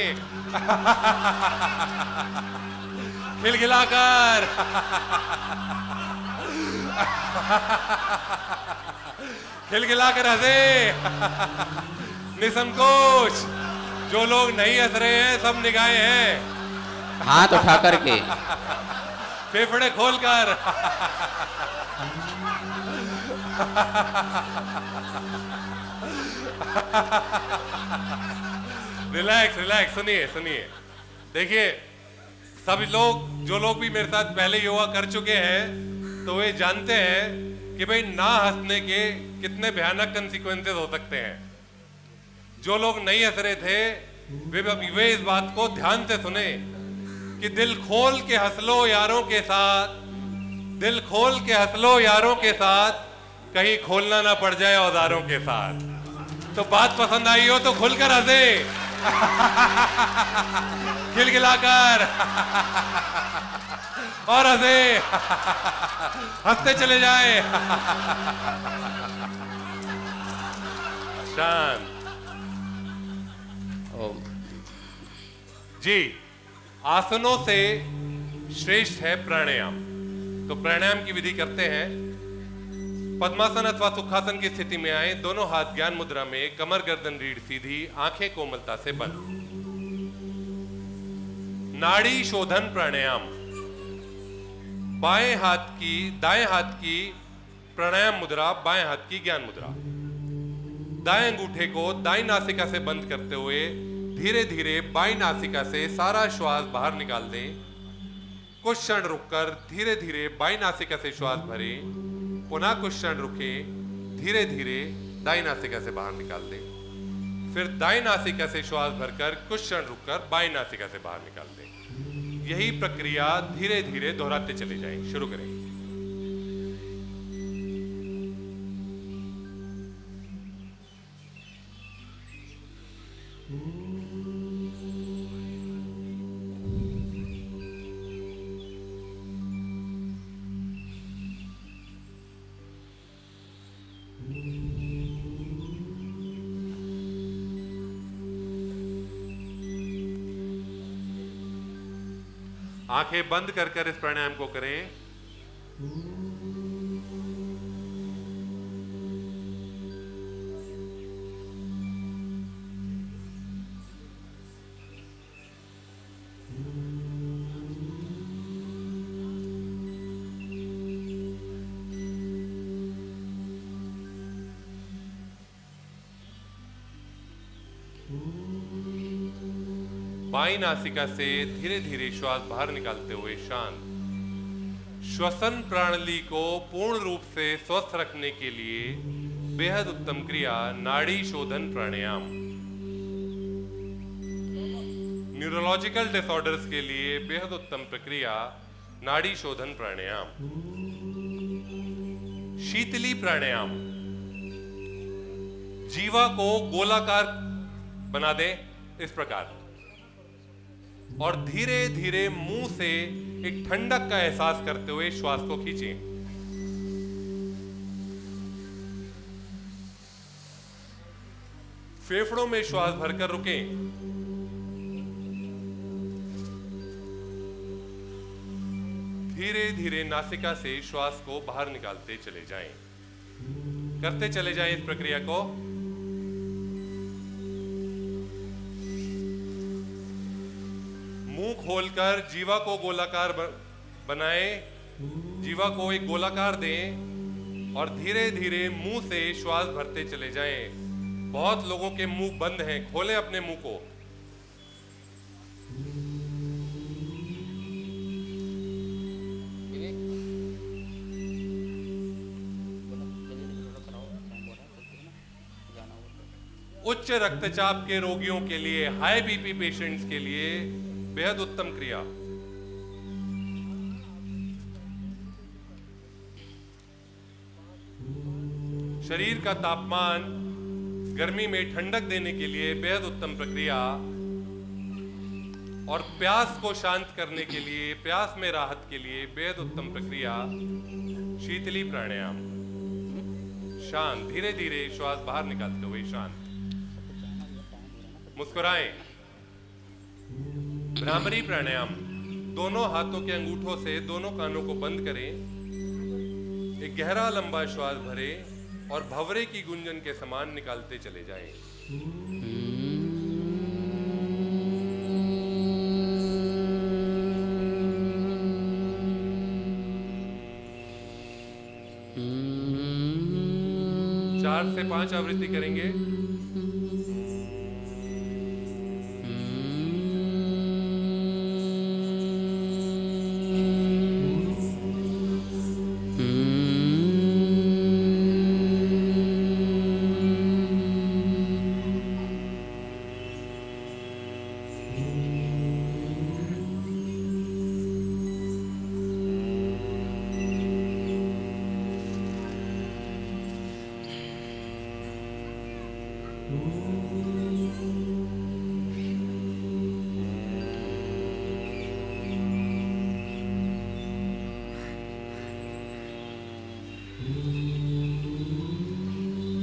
खिलखिलाकर। खिलखिलाकर हंसे। निसंकोच। जो लोग नहीं हंस रहे हैं सब निगाहें हैं। हाथ उठा करके, फेफड़े खोलकर। Relax relax. सुनिए सुनिए, देखिए सब लोग, जो लोग भी मेरे साथ पहले योगा कर चुके हैं तो वे जानते हैं कि भाई ना हंसने के कितने भयानक कंसिक्वेंसेस हो सकते हैं। जो लोग नहीं हंस रहे थे वे इस बात को ध्यान से सुने कि दिल खोल के हंस लो यारों के साथ, दिल खोल के हंस लो यारों के साथ, कहीं खोलना ना पड़ जाए औजारों के साथ। तो बात पसंद आई हो तो खुलकर हंसे। खिलखिलाकर और हंसे। हंसते चले जाए। शांत। जी आसनों से श्रेष्ठ है प्राणायाम। तो प्राणायाम की विधि करते हैं। पद्मासन अथवा सुखासन की स्थिति में आए, दोनों हाथ ज्ञान मुद्रा में, कमर गर्दन रीढ़ सीधी, आंखें कोमलता से बंद। नाड़ी शोधन प्राणायाम। दाएं हाथ की प्राणायाम मुद्रा, बाएं हाथ की ज्ञान मुद्रा। दाएं अंगूठे को दाईं नासिका से बंद करते हुए धीरे धीरे बाईं नासिका से सारा श्वास बाहर निकाल दें। कुछ क्षण रुककर धीरे धीरे बाईं नासिका से श्वास भरें। पुनः कुछ क्षण रुके, धीरे धीरे दाईं नासिका से बाहर निकाल दें। फिर दाईं नासिका से श्वास भरकर कुछ क्षण रुककर बाईं नासिका से बाहर निकाल दें। यही प्रक्रिया धीरे धीरे दोहराते चले जाएं। शुरू करें। आंखें बंद कर कर इस प्राणायाम को करें। बाईं नासिका से धीरे धीरे श्वास बाहर निकालते हुए शांत। श्वसन प्रणाली को पूर्ण रूप से स्वस्थ रखने के लिए बेहद उत्तम क्रिया नाड़ी शोधन प्राणायाम। न्यूरोलॉजिकल डिसऑर्डर्स के लिए बेहद उत्तम प्रक्रिया नाड़ी शोधन प्राणायाम। शीतली प्राणायाम। जीवा को गोलाकार बना दे इस प्रकार, और धीरे धीरे मुंह से एक ठंडक का एहसास करते हुए श्वास को खींचें। फेफड़ों में श्वास भरकर रुकें। धीरे धीरे नासिका से श्वास को बाहर निकालते चले जाएं। करते चले जाएं इस प्रक्रिया को। मुंह खोलकर जीवा को गोलाकार बनाएं। जीवा को एक गोलाकार दें और धीरे धीरे मुंह से श्वास भरते चले जाएं। बहुत लोगों के मुंह बंद हैं, खोलें अपने मुंह को। उच्च रक्तचाप के रोगियों के लिए, हाई बीपी पेशेंट्स के लिए बेहद उत्तम क्रिया। शरीर का तापमान गर्मी में ठंडक देने के लिए बेहद उत्तम प्रक्रिया, और प्यास को शांत करने के लिए, प्यास में राहत के लिए बेहद उत्तम प्रक्रिया शीतली प्राणायाम। शांत, धीरे धीरे श्वास बाहर निकालते हुए शांत। मुस्कुराएं। भ्रामरी प्राणायाम। दोनों हाथों के अंगूठों से दोनों कानों को बंद करें। एक गहरा लंबा श्वास भरें और भंवरे की गुंजन के समान निकालते चले जाएं। चार से 5 आवृत्ति करेंगे।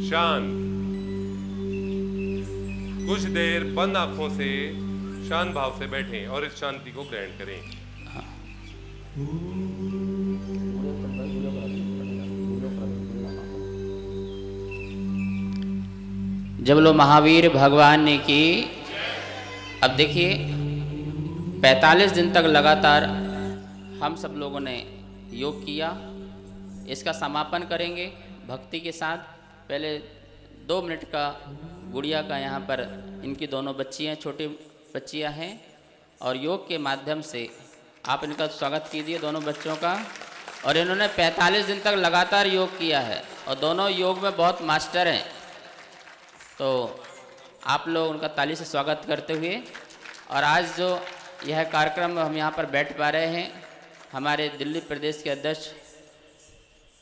शांत। कुछ देर बंद आंखों से शांत भाव से बैठें और इस शांति को ग्रहण करें। जब लो महावीर भगवान ने की। अब देखिए 45 दिन तक लगातार हम सब लोगों ने योग किया। इसका समापन करेंगे भक्ति के साथ। पहले 2 मिनट का गुड़िया का यहाँ पर इनकी दोनों बच्चियाँ, छोटी बच्चियाँ हैं, और योग के माध्यम से आप इनका स्वागत कीजिए दोनों बच्चों का। और इन्होंने 45 दिन तक लगातार योग किया है और दोनों योग में बहुत मास्टर हैं, तो आप लोग उनका ताली से स्वागत करते हुए। और आज जो यह कार्यक्रम हम यहाँ पर बैठ पा रहे हैं, हमारे दिल्ली प्रदेश के अध्यक्ष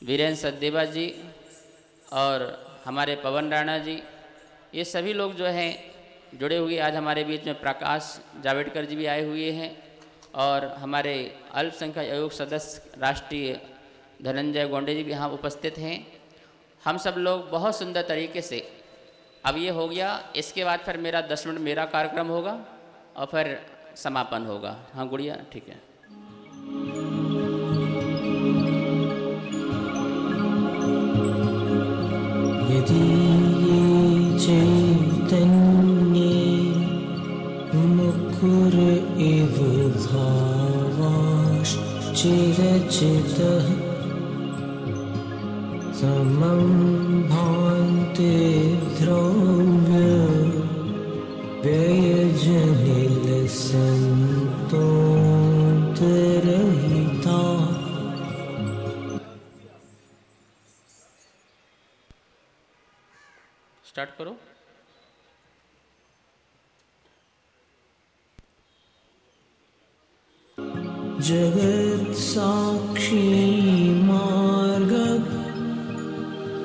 वीरेंद्र सचदेवा जी और हमारे पवन राणा जी, ये सभी लोग जो हैं जुड़े हुए। आज हमारे बीच में प्रकाश जावड़ेकर जी भी आए हुए हैं और हमारे अल्पसंख्यक आयोग सदस्य राष्ट्रीय धनंजय गोंडे जी भी यहाँ उपस्थित हैं। हम सब लोग बहुत सुंदर तरीके से, अब ये हो गया, इसके बाद फिर मेरा 10 मिनट मेरा कार्यक्रम होगा और फिर समापन होगा। हाँ गुड़िया, ठीक है। यदि ये चैतन्य मुकुर इव भावाश्चिरचितः समं भान्ति द्रव्य व्ययजनिल संतोषरहिता। स्टार्ट करो। जगत साक्षी मार्ग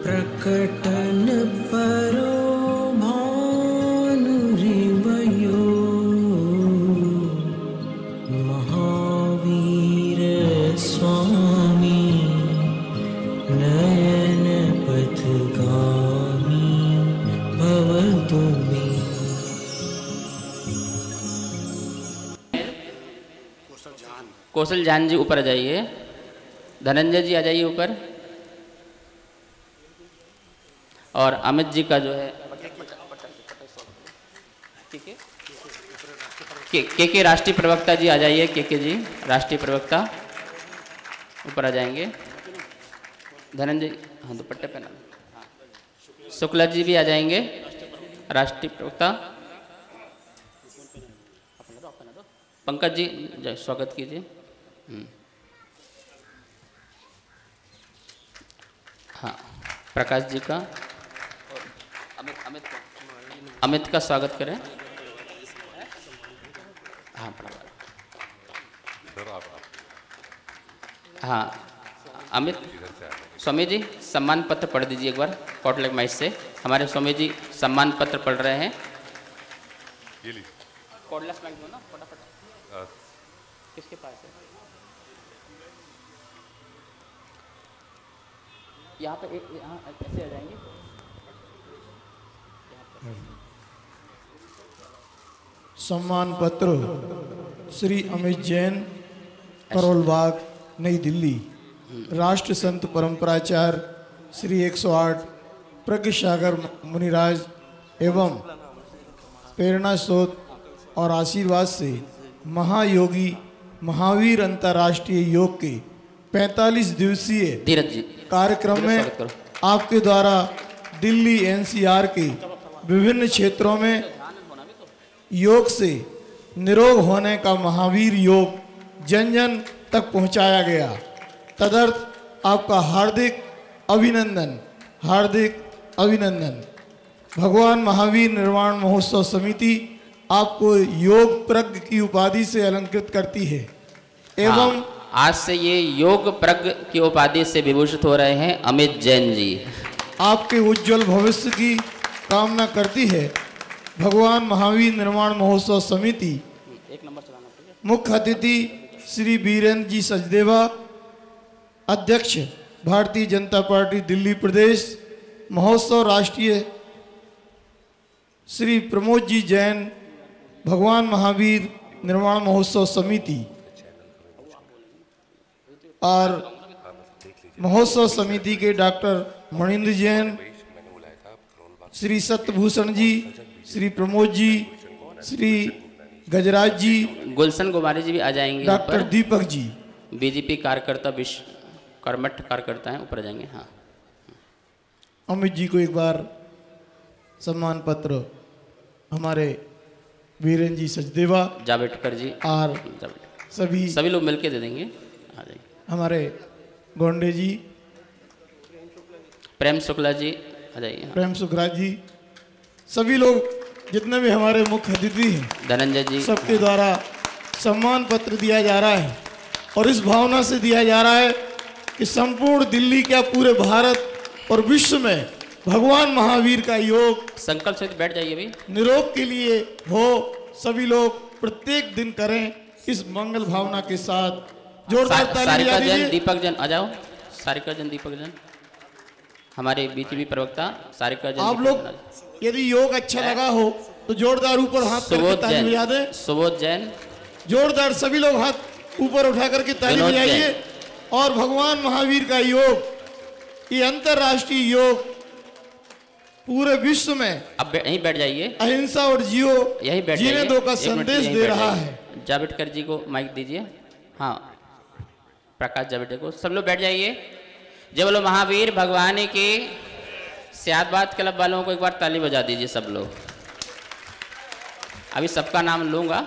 प्रकटन परो भानुरिवयो महावीर स्वामी नयन पथगामी भवतु मे। कौशल जान जी ऊपर आ जाइए। धनंजय जी आ जाइए ऊपर। और अमित जी का जो है के राष्ट्रीय प्रवक्ता जी आ जाइए। के जी राष्ट्रीय प्रवक्ता ऊपर आ जाएंगे। धनंजय, हाँ दुपट्टे पहना। शुक्ला जी भी आ जाएंगे, राष्ट्रीय प्रवक्ता। पंकज जी स्वागत कीजिए। हाँ प्रकाश जी का, अमित का स्वागत करें। हाँ हाँ अमित, स्वामी जी सम्मान पत्र पढ़ दीजिए एक बार कॉटलेक माइक से। हमारे स्वामी जी सम्मान पत्र पढ़ रहे हैं। कॉटलेक माइक दो ना फटाफट। किसके पास है? यहाँ पे एक, यहाँ ऐसे आ जाएंगे। सम्मान पत्र श्री अमित जैन, करोल बाग, नई दिल्ली। राष्ट्र संत परंपराचार्य श्री 108 प्रज्ञ सागर मुनिराज एवं प्रेरणा स्रोत और आशीर्वाद से महायोगी महावीर अंतर्राष्ट्रीय योग के 45 दिवसीय कार्यक्रम में आपके द्वारा दिल्ली एनसीआर के विभिन्न क्षेत्रों में योग से निरोग होने का महावीर योग जन जन तक पहुंचाया गया। तदर्थ आपका हार्दिक अभिनंदन, हार्दिक अभिनंदन। भगवान महावीर निर्वाण महोत्सव समिति आपको योग प्रज्ञ की उपाधि से अलंकृत करती है एवं आज से ये योग प्रज्ञ की उपाधि से विभूषित हो रहे हैं अमित जैन जी। आपके उज्जवल भविष्य की कामना करती है भगवान महावीर निर्वाण महोत्सव समिति। मुख्य अतिथि श्री वीरेंद्र जी सचदेवा, अध्यक्ष भारतीय जनता पार्टी दिल्ली प्रदेश महोत्सव राष्ट्रीय श्री प्रमोद जी जैन, भगवान महावीर निर्वाण महोत्सव समिति और महोत्सव समिति के डॉक्टर मणिंद्र जैन, श्री सत्यभूषण जी, श्री प्रमोद जी, श्री गजराज जी, गुलशन कुमारी जी भी आ जाएंगे यहाँ डॉक्टर पर। दीपक जी। बीजेपी कार्यकर्ता, विश्व कर्मठ कार्यकर्ता हैं, ऊपर जाएंगे। हाँ, अमित जी को एक बार सम्मान पत्र हमारे वीरेंद्र जी सचदेवा, जावेडकर जी और सभी लोग मिलके दे देंगे। आ जाइए। हमारे गोंडे जी, प्रेम शुक्ला जी आ जाइए। प्रेम सुखराज जी, सभी लोग जितने भी हमारे मुख्य अतिथि हैं, धनंजय जी, सबके द्वारा सम्मान पत्र दिया जा रहा है। और इस भावना से दिया जा रहा है कि संपूर्ण दिल्ली क्या पूरे भारत और विश्व में भगवान महावीर का योग संकल्प से बैठ जाइए भी, निरोग के लिए हो। सभी लोग प्रत्येक दिन करें इस मंगल भावना के साथ। जोरदार ताली सारिका बजा जैन, दीजिए। दीपक जैन आ जाओ। सारिका जैन, दीपक जैन, हमारे बीजेपी प्रवक्ता सारिका जैन। आप लोग यदि योग अच्छा लगा हो तो जोरदार ऊपर हाथ करके ताली बजा दें। सुबोध जैन, जोरदार सभी लोग हाथ ऊपर उठा करके ताली विनोद बजाइए। जैन। और भगवान महावीर का योग, ये अंतर्राष्ट्रीय योग पूरे विश्व में अब यहीं बैठ जाइए, अहिंसा और जियो यहीं बैठ जीने जाइए। दो का एक मिनट संदेश यहीं दे बैठ रहा जाइए। है। जावेडकर जी को माइक दीजिए। हाँ, प्रकाश जावेडकर को। सब लोग बैठ जाइए। जय बोलो महावीर भगवान की। सियादबाद क्लब वालों को एक बार ताली बजा दीजिए सब लोग। अभी सबका नाम लूंगा।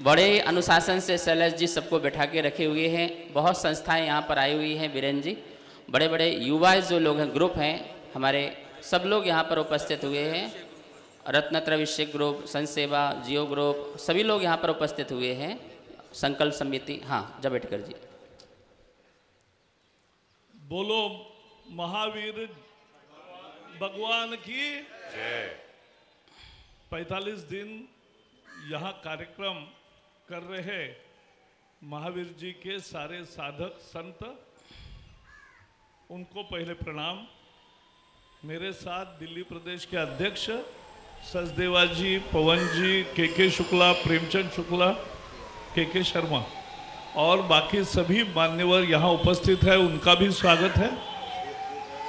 बड़े अनुशासन से शैलेश जी सबको बैठा के रखे हुए हैं। बहुत संस्थाएं यहाँ पर आई हुई हैं। वीरेंद्र जी, बड़े बड़े युवा जो लोग हैं, ग्रुप हैं हमारे, सब लोग यहाँ पर उपस्थित हुए हैं। रत्नत्रविषय ग्रुप, संत सेवा, जियो ग्रुप, सभी लोग यहाँ पर उपस्थित हुए हैं। संकल्प समिति। हाँ, जावेडकर जी। बोलो महावीर भगवान की जय। 45 दिन यहाँ कार्यक्रम कर रहे महावीर जी के सारे साधक संत, उनको पहले प्रणाम। मेरे साथ दिल्ली प्रदेश के अध्यक्ष सचदेवा जी, पवन जी, के शुक्ला, प्रेमचंद शुक्ला, के शर्मा और बाकी सभी मान्यवर यहाँ उपस्थित है, उनका भी स्वागत है।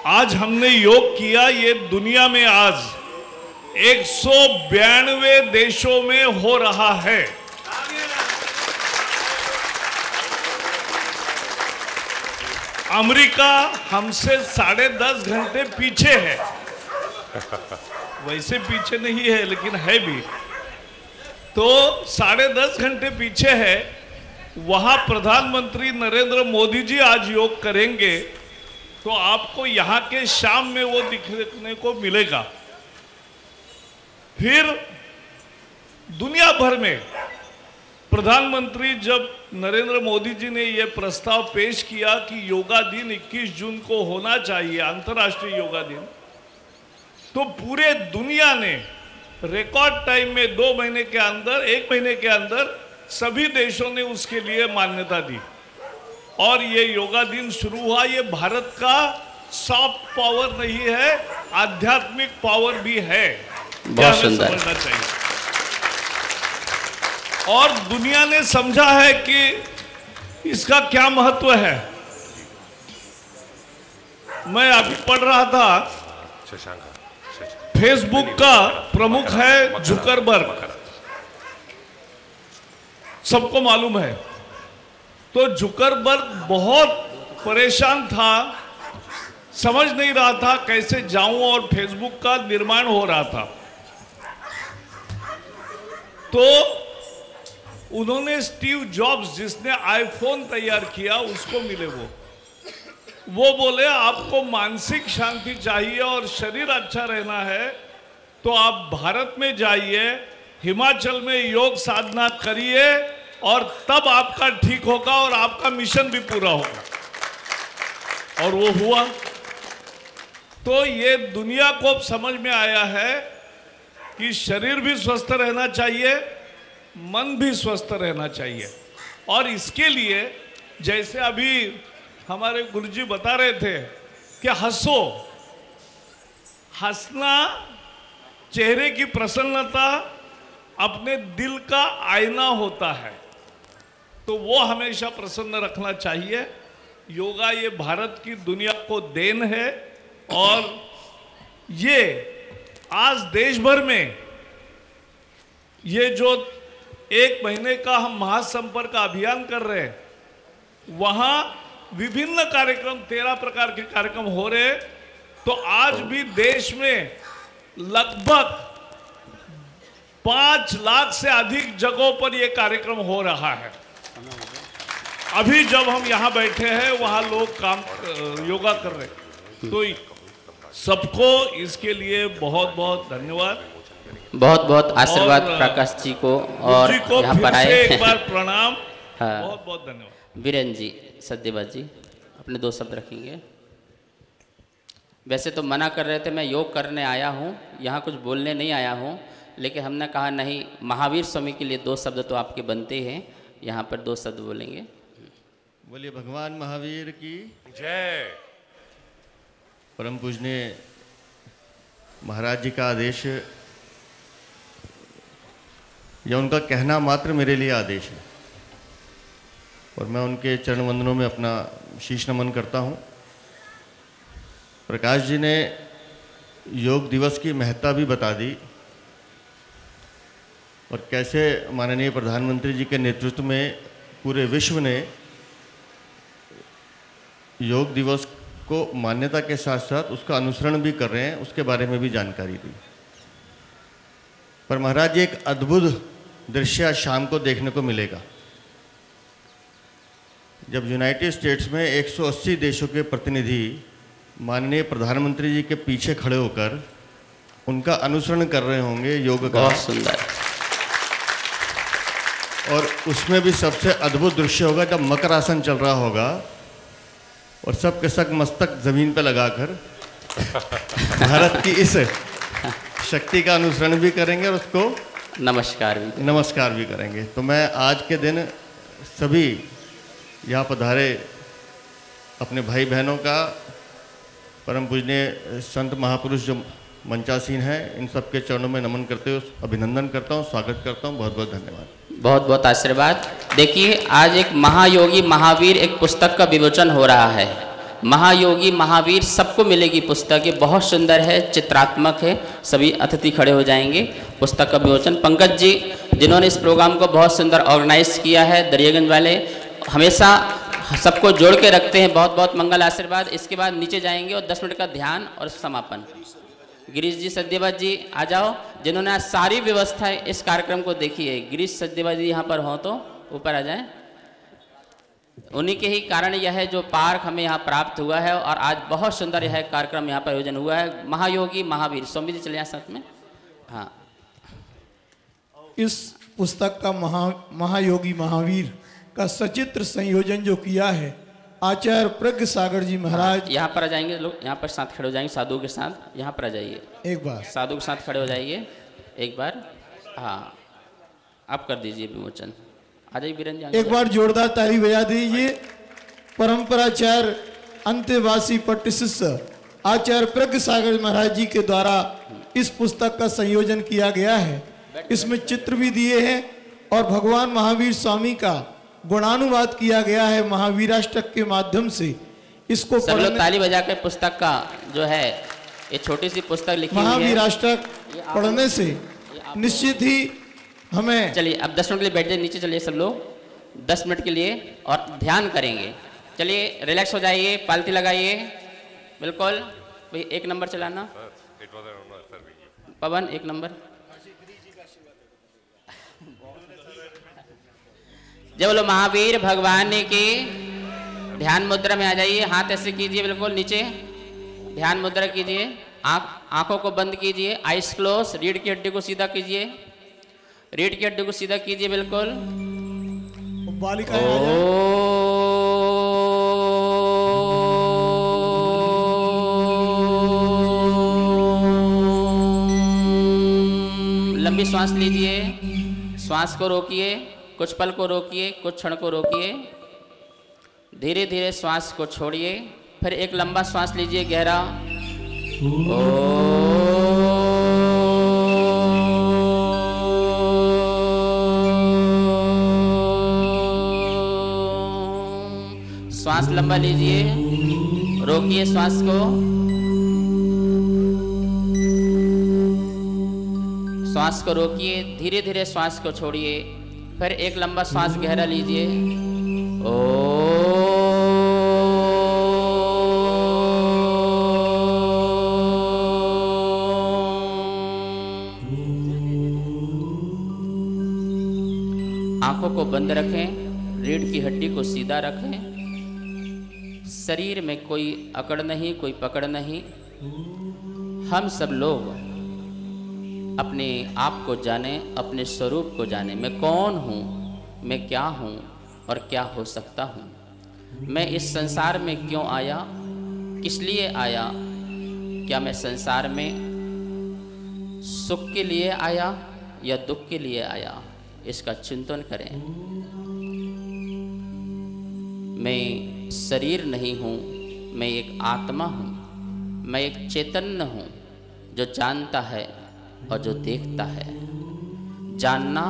आज हमने योग किया, ये दुनिया में आज 192 देशों में हो रहा है। अमेरिका हमसे 10.5 घंटे पीछे है। वैसे पीछे नहीं है लेकिन है भी, तो 10.5 घंटे पीछे है। वहां प्रधानमंत्री नरेंद्र मोदी जी आज योग करेंगे, तो आपको यहाँ के शाम में वो दिखने को मिलेगा। फिर दुनिया भर में प्रधानमंत्री जब नरेंद्र मोदी जी ने यह प्रस्ताव पेश किया कि योगा दिन 21 जून को होना चाहिए, अंतर्राष्ट्रीय योगा दिन, तो पूरे दुनिया ने रिकॉर्ड टाइम में 2 महीने के अंदर, 1 महीने के अंदर सभी देशों ने उसके लिए मान्यता दी और ये योगा दिन शुरू हुआ। ये भारत का सॉफ्ट पावर नहीं है, आध्यात्मिक पावर भी है, यह हमें समझना चाहिए। और दुनिया ने समझा है कि इसका क्या महत्व है। मैं अभी पढ़ रहा था, फेसबुक का प्रमुख है जुकरबर्ग, सबको मालूम है। तो जुकरबर्ग बहुत परेशान था, समझ नहीं रहा था कैसे जाऊं, और फेसबुक का निर्माण हो रहा था। तो उन्होंने स्टीव जॉब्स, जिसने आईफोन तैयार किया, उसको मिले। वो बोले आपको मानसिक शांति चाहिए और शरीर अच्छा रहना है तो आप भारत में जाइए, हिमाचल में योग साधना करिए और तब आपका ठीक होगा और आपका मिशन भी पूरा होगा। और वो हुआ। तो ये दुनिया को अब समझ में आया है कि शरीर भी स्वस्थ रहना चाहिए, मन भी स्वस्थ रहना चाहिए। और इसके लिए जैसे अभी हमारे गुरुजी बता रहे थे कि हंसो, हंसना चेहरे की प्रसन्नता अपने दिल का आईना होता है, तो वो हमेशा प्रसन्न रखना चाहिए। योगा ये भारत की दुनिया को देन है और ये आज देश भर में ये जो 1 महीने का हम महासंपर्क अभियान कर रहे हैं, वहां विभिन्न कार्यक्रम 13 प्रकार के कार्यक्रम हो रहे हैं। तो आज भी देश में लगभग 5 लाख से अधिक जगहों पर यह कार्यक्रम हो रहा है। अभी जब हम यहाँ बैठे हैं वहां लोग काम योगा कर रहे हैं। तो सबको इसके लिए बहुत बहुत धन्यवाद, बहुत बहुत आशीर्वाद प्रकाश जी को और यहाँ पर आए। एक बार प्रणाम। हाँ। बहुत बहुत धन्यवाद। बीरेन जी, सचदेवा जी अपने 2 शब्द रखेंगे। वैसे तो मना कर रहे थे, मैं योग करने आया हूँ, यहाँ कुछ बोलने नहीं आया हूँ, लेकिन हमने कहा नहीं, महावीर स्वामी के लिए 2 शब्द तो आपके बनते हैं, यहाँ पर 2 शब्द बोलेंगे। बोलिए भगवान महावीर की जय। परम पूजनीय महाराज जी का आदेश या उनका कहना मात्र मेरे लिए आदेश है, और मैं उनके चरण वंदनों में अपना शीश नमन करता हूँ। प्रकाश जी ने योग दिवस की महत्ता भी बता दी, और कैसे माननीय प्रधानमंत्री जी के नेतृत्व में पूरे विश्व ने योग दिवस को मान्यता के साथ साथ उसका अनुसरण भी कर रहे हैं, उसके बारे में भी जानकारी दी। पर महाराज जी, एक अद्भुत दृश्य आज शाम को देखने को मिलेगा, जब यूनाइटेड स्टेट्स में 180 देशों के प्रतिनिधि माननीय प्रधानमंत्री जी के पीछे खड़े होकर उनका अनुसरण कर रहे होंगे योग का। बहुत सुंदर। और उसमें भी सबसे अद्भुत दृश्य होगा जब मकर आसन चल रहा होगा और सब के सब मस्तक जमीन पर लगाकर भारत की इस शक्ति का अनुसरण भी करेंगे और उसको नमस्कार भी करेंगे। तो मैं आज के दिन सभी यहाँ पधारे अपने भाई बहनों का, परम पूजनीय संत महापुरुष जो मंचासीन हैं, इन सबके चरणों में नमन करते हुए अभिनंदन करता हूँ, स्वागत करता हूँ। बहुत बहुत धन्यवाद, बहुत बहुत आशीर्वाद। देखिए, आज एक महायोगी महावीर एक पुस्तक का विमोचन हो रहा है। महायोगी महावीर सबको मिलेगी पुस्तक, ये बहुत सुंदर है, चित्रात्मक है। सभी अतिथि खड़े हो जाएंगे। पुस्तक का विमोचन पंकज जी, जिन्होंने इस प्रोग्राम को बहुत सुंदर ऑर्गेनाइज किया है, दरियागंज वाले हमेशा सबको जोड़ के रखते हैं। बहुत बहुत मंगल आशीर्वाद। इसके बाद नीचे जाएंगे और 10 मिनट का ध्यान और समापन। गिरीश जी, सचदेवा जी आ जाओ, जिन्होंने आज सारी व्यवस्था इस कार्यक्रम को देखी है। गिरीश सचदेवा जी यहाँ पर हो तो ऊपर आ जाएं। उन्हीं के ही कारण यह जो पार्क हमें यहाँ प्राप्त हुआ है, और आज बहुत सुंदर यह कार्यक्रम यहाँ पर आयोजन हुआ है। महायोगी महावीर, स्वामी जी चले यहाँ साथ में। हाँ, इस पुस्तक का महायोगी महावीर का सचित्र संयोजन जो किया है आचार्य प्रज्ञ सागर जी महाराज। यहाँ पर आ जाएंगे लोग, यहाँ पर साथ खड़े हो जाएंगे साधु के साथ। यहाँ पर आ जाइए, एक बार साधु के साथ खड़े हो जाइए एक बार। हाँ, आप कर दीजिए विमोचन। आ जाइए बीरेन जी, एक बार जोरदार ताली बजा दीजिए। परंपराचार्य अंत्यवासी पट्ट शिष्य आचार्य प्रज्ञ सागर महाराज जी के द्वारा इस पुस्तक का संयोजन किया गया है। इसमें चित्र भी दिए हैं और भगवान महावीर स्वामी का गुणानुवाद किया गया है महावीराष्टक के माध्यम से। इसको सब लोग ताली बजाकर पुस्तक का जो है ये छोटी सी पुस्तक लिखी हुई है। महावीराष्टक पढ़ने से निश्चित ही हमें। चलिए अब 10 मिनट के लिए बैठ जाइए, नीचे चलिए सब लोग 10 मिनट के लिए और ध्यान करेंगे। चलिए रिलैक्स हो जाइए, पालती लगाइए बिल्कुल। भाई 1 नंबर चलाना, पवन 1 नंबर। जय बोलो महावीर भगवान की। ध्यान मुद्रा में आ जाइए, हाथ ऐसे कीजिए बिल्कुल नीचे, ध्यान मुद्रा कीजिए। आंखों को बंद कीजिए, आइस क्लोज। रीढ़ की हड्डी को सीधा कीजिए, रीढ़ की हड्डी को सीधा कीजिए बिल्कुल। लंबी सांस लीजिए, श्वास को रोकिए, कुछ पल को रोकिए, कुछ क्षण को रोकिए, धीरे धीरे श्वास को छोड़िए। फिर एक लंबा श्वास लीजिए गहरा। श्वास लंबा लीजिए, रोकिए श्वास को। श्वास को रोकिए, धीरे धीरे श्वास को छोड़िए, फिर एक लंबा श्वास गहरा लीजिए। आंखों को बंद रखें, रीढ़ की हड्डी को सीधा रखें, शरीर में कोई अकड़ नहीं, कोई पकड़ नहीं। हम सब लोग अपने आप को जाने, अपने स्वरूप को जाने। मैं कौन हूँ, मैं क्या हूँ और क्या हो सकता हूँ। मैं इस संसार में क्यों आया, किस लिए आया। क्या मैं संसार में सुख के लिए आया या दुख के लिए आया, इसका चिंतन करें। मैं शरीर नहीं हूँ, मैं एक आत्मा हूँ, मैं एक चैतन्य हूँ जो जानता है और जो देखता है। जानना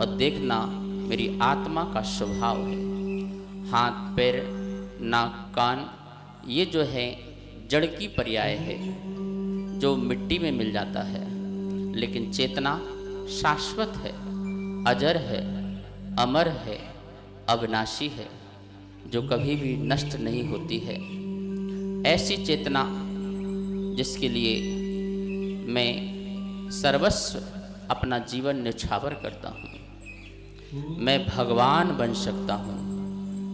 और देखना मेरी आत्मा का स्वभाव है। हाथ, पैर, नाक, कान, ये जो है जड़ की पर्याय है, जो मिट्टी में मिल जाता है। लेकिन चेतना शाश्वत है, अजर है, अमर है, अविनाशी है, जो कभी भी नष्ट नहीं होती है। ऐसी चेतना जिसके लिए मैं सर्वस्व अपना जीवन न्यौछावर करता हूँ। मैं भगवान बन सकता हूँ।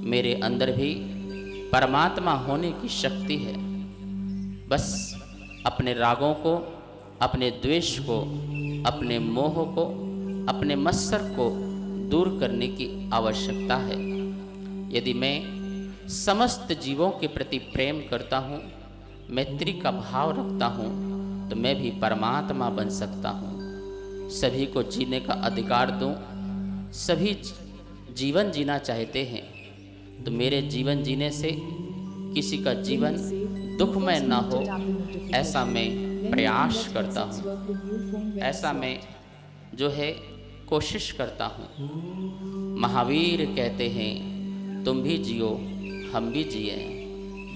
मेरे अंदर भी परमात्मा होने की शक्ति है। बस अपने रागों को, अपने द्वेष को, अपने मोह को, अपने मत्सर को दूर करने की आवश्यकता है। यदि मैं समस्त जीवों के प्रति प्रेम करता हूँ, मैत्री का भाव रखता हूँ, तो मैं भी परमात्मा बन सकता हूँ। सभी को जीने का अधिकार दूँ। सभी जीवन जीना चाहते हैं, तो मेरे जीवन जीने से किसी का जीवन दुखमय ना हो, ऐसा मैं प्रयास करता हूँ, ऐसा मैं जो है कोशिश करता हूँ। महावीर कहते हैं तुम भी जियो हम भी जिए।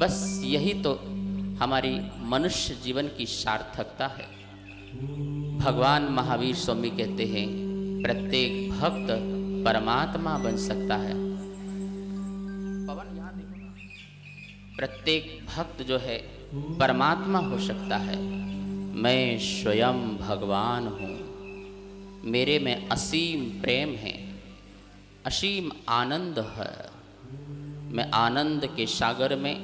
बस यही तो हमारी मनुष्य जीवन की सार्थकता है। भगवान महावीर स्वामी कहते हैं प्रत्येक भक्त परमात्मा बन सकता है। प्रत्येक भक्त जो है परमात्मा हो सकता है। मैं स्वयं भगवान हूँ। मेरे में असीम प्रेम है, असीम आनंद है। मैं आनंद के सागर में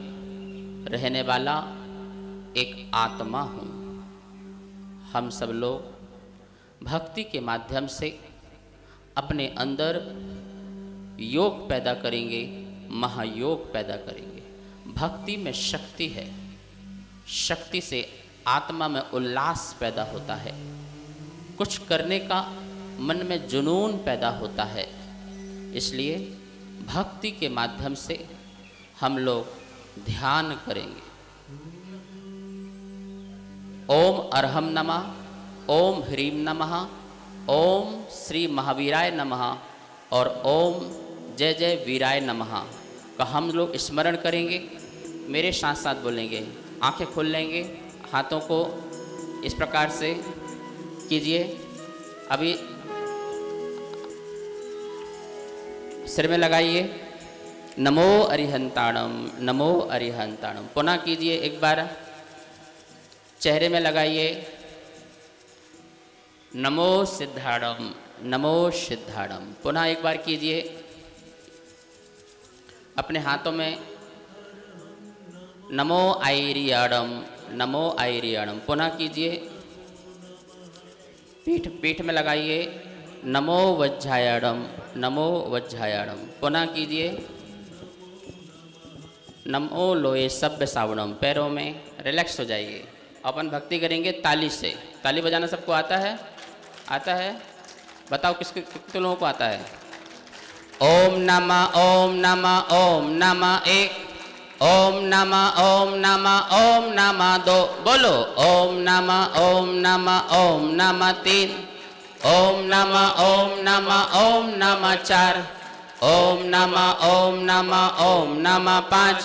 रहने वाला एक आत्मा हूँ। हम सब लोग भक्ति के माध्यम से अपने अंदर योग पैदा करेंगे, महायोग पैदा करेंगे। भक्ति में शक्ति है, शक्ति से आत्मा में उल्लास पैदा होता है, कुछ करने का मन में जुनून पैदा होता है। इसलिए भक्ति के माध्यम से हम लोग ध्यान करेंगे। ओम अरहम नमः, ओम ह्रीम नमः, ओम श्री महावीराय नमः और ओम जय जय वीराय नमः का हम लोग स्मरण करेंगे। मेरे साथ साथ बोलेंगे। आंखें खोल लेंगे, हाथों को इस प्रकार से कीजिए। अभी सिर में लगाइए। नमो अरिहंताणम, नमो अरिहंताणम। पुनः कीजिए एक बार। चेहरे में लगाइए। नमो सिद्धाणम, नमो सिद्धाणम। पुनः एक बार कीजिए। अपने हाथों में नमो आयरियाणम, नमो आयरियाणम। पुनः कीजिए। पीठ में लगाइए। नमो वज्रायणम, नमो वज्रायणम। पुनः कीजिए। नमो लोए सभ्य सावणम। पैरों में रिलैक्स हो जाइए। अपन भक्ति करेंगे ताली से। ताली बजाना सबको आता है? आता है? बताओ कितने लोगों को आता है? ओम नमः, ओम नमः, ओम नमः एक। ओम नमः, ओम नमः, ओम नमः दो। बोलो। ओम नमः, ओम नमः, ओम नमः तीन। ओम नमः, ओम नमः, ओम नमः चार। ओम नमः, ओम नमः, ओम नमः पाँच।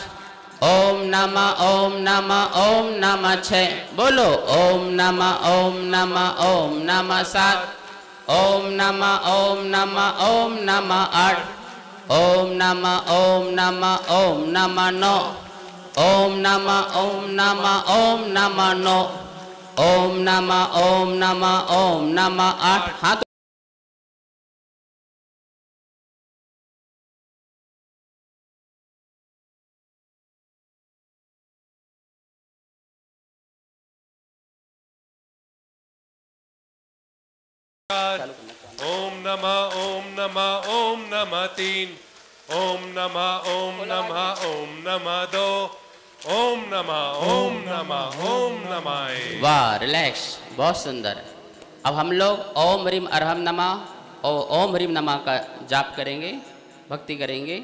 ओम नमः ओम नमः ओम नमः 6 बोलो ओम नमः ओम नमः ओम नमः 7 ओम नमः ओम नमः ओम नमः 8 ओम नमः ओम नमः ओम नमः 9 ओम नमः ओम नमः ओम नमः 9 ओम नमः ओम नमः ओम नमः 8 हाथ ओम नमः ओम नमः ओम नमः 3 ओम नमः ओम नमः ओम नमः 2 ओम नमः ओम नमः ओम नमः 1। वाह रिलैक्स बहुत सुंदर। अब हम लोग ओम ह्रीम अरहम नमः और ओम ह्रीम नमः का जाप करेंगे, भक्ति करेंगे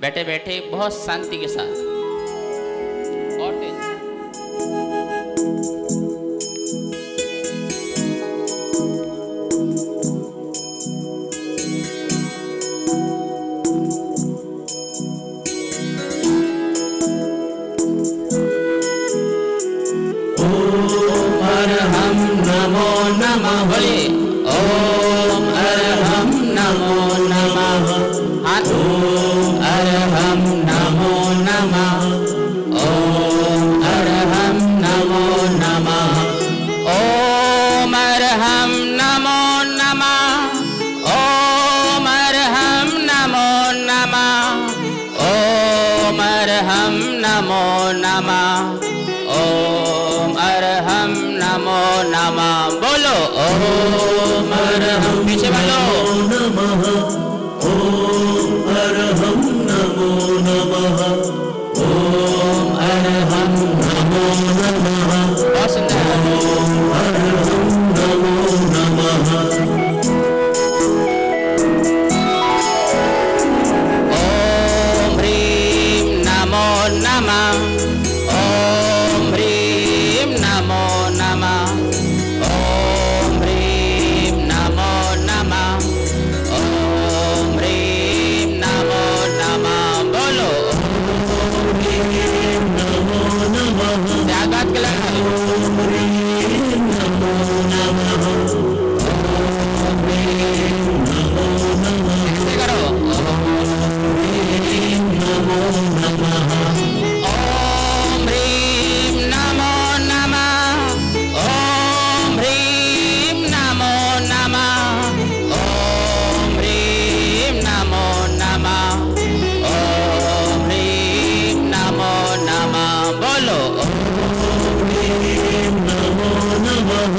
बैठे बैठे बहुत शांति के साथ। और तेज अरहम नमो नमः बोलिए ओम अरहम नमो नमः। हाथ ओम अरहम नमो नमः ओम अरहम नमो नमः। ओम अरहम नमो नमः। ओम अरहम नमो नमः। ओम अरहम नमो नमः। ओम अरहम नमो नमः। बोलो ओम अरहम पीछे बोलो नमः ओम अरहम नमो नमः ओम अरहम नमो नमः बहुत सुंदर। ओम अरहम नमो नमः ओम ह्रीम नमो नमः। ओम ह्रीम नमो नमः। ओम ह्रीम नमो नमः। ओम ह्रीम नमो नमः। बोलो नमो नमः त्यागत के लगा ओम ह्रीं नमो नमः ओम ह्रीं नमो नमः ऐसे करो ह्रीं नमो नमः ओम ह्रीम नमो नमः। ओम ह्रीम नमो नमः। ओम ह्रीम नमो नमः। ओम ह्रीम नमो नमः। बोलो ह्रीं नमो नमः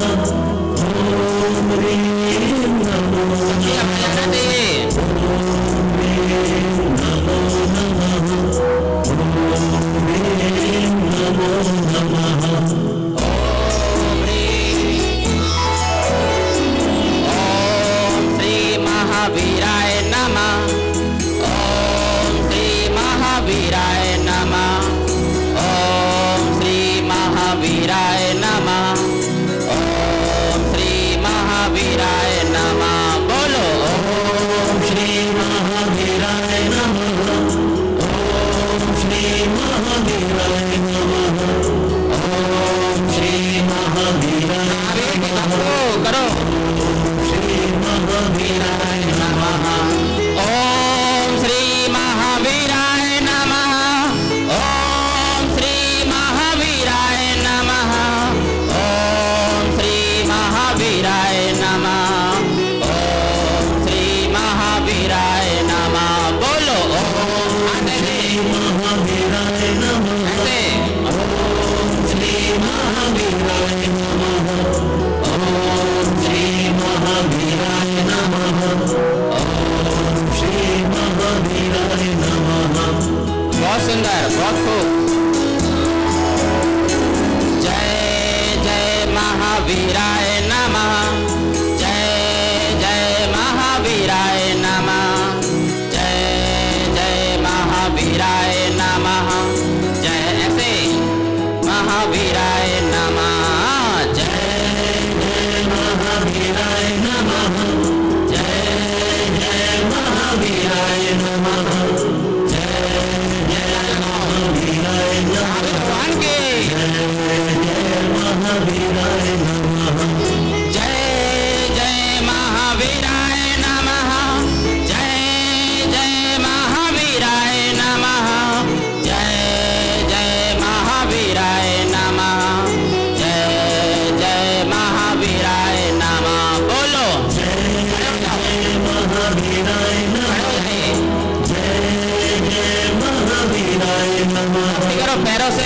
ओम ह्रीं नमो ये अपने जाना चाहिए। नमो नमः ओम ह्रीं नमो नमः ओम ह्रीम ओम श्री महावीराय नमः। ओम श्री महावीराय नमः। ओम श्री महावीराय नमः। ओम श्री महावीराय नमः। बोलो ओम श्री महावीराय नमः ओम श्री महावीराय नमः ओम श्री महावीराय करो श्री महावीराय नमः। ओम श्री महावीराय नमः। ओम श्री महावीराय नमः। ओम श्री महावीराय नमः। ओम श्री महावीराय नमः। बोलो ओम श्री महावीराय नमः ऐसे ओम श्री महावीराय नमः ओम श्री महावीराय नमः ओम श्री महावीराय नमः बहुत सुंदर बहुत खूब। जय जय महावीराय नमः। जय जय महावीराय नमः। जय जय महावीराय नमः। जय ऐसे महावीराय नमः। जय जय महावीराय नमः जय जय महावीराय नमः जय जय महावीराय दोनों पैरों से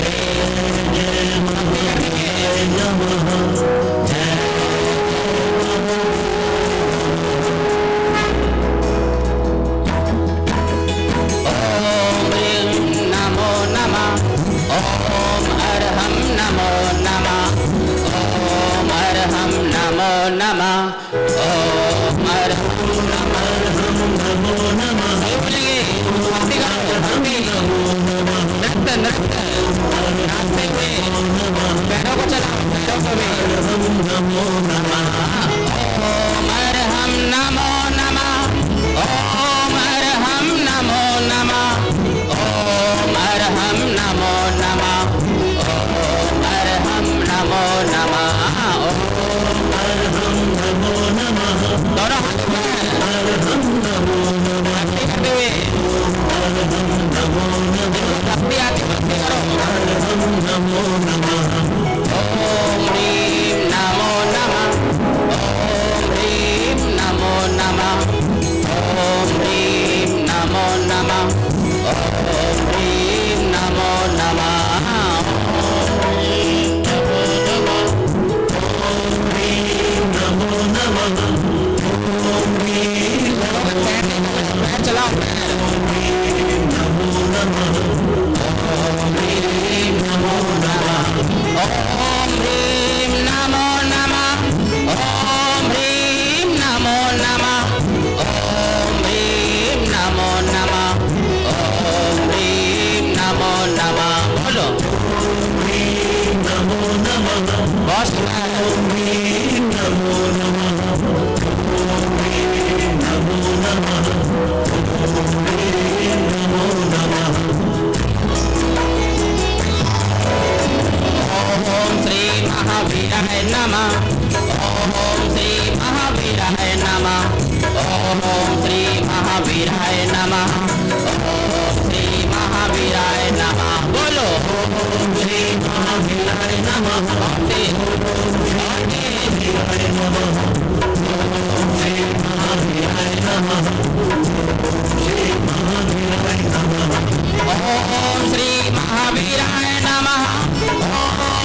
ओम नमो नमः, ओम अर्हं नमो नमः, ओम अर्हं नमो नमः, ओम अर्हं नमो नमः। सही बोलेंगे, भक्ति करो, भक्ति, नृत्य नृत्य नाचते हुए पैरों को चलाओ, पैरों को भी। नमो नमः, ओम अर्हं नमो नमः, ओम अर्हं नमो नमः, ओम अर्हं नमो नमः, ओम अर्हं नमो नमः, ओम अर्हं नमो नमः। दोनों हाथ में भक्ति करते हुए भक्ति आती भक्ति करो। नमो नमः, ओम ह्रीं नमो नमः, ओम ह्रीं नमो नमः, ओम ह्रीं नमो नमः, ओम ह्रीं नमो नमः, ओम ह्रीं नमो नमः, ओम ह्रीं नमो नमः। पैर चलाओ, पैर। ओम ह्रीं नमो नमः, ओम ह्रीं नमो नमः, ओम ह्रीं नमो नमः, ओम ह्रीं नमो नमः, ओम ह्रीं नमो नमः, ओम ह्रीं नमो नमः। बोलो ओम ह्रीं नमो नमः। बहुत सुंदर। ओम ह्रीं नमो नमः, ओम ह्रीं नमो नमः, ओम ह्रीं नमो नमः। ओम श्री महावीराय नमः, ओम श्री महावीराय नमः, ओम श्री महावीराय नमः, ओम श्री महावीराय नमः। बोलो ओम श्री महावीराय नमः। ओम श्री महावीराय नमः, ओम श्री महावीराय नमः, ओम श्री महावीराय नमः, ओम श्री महावीराय नमः, ओम श्री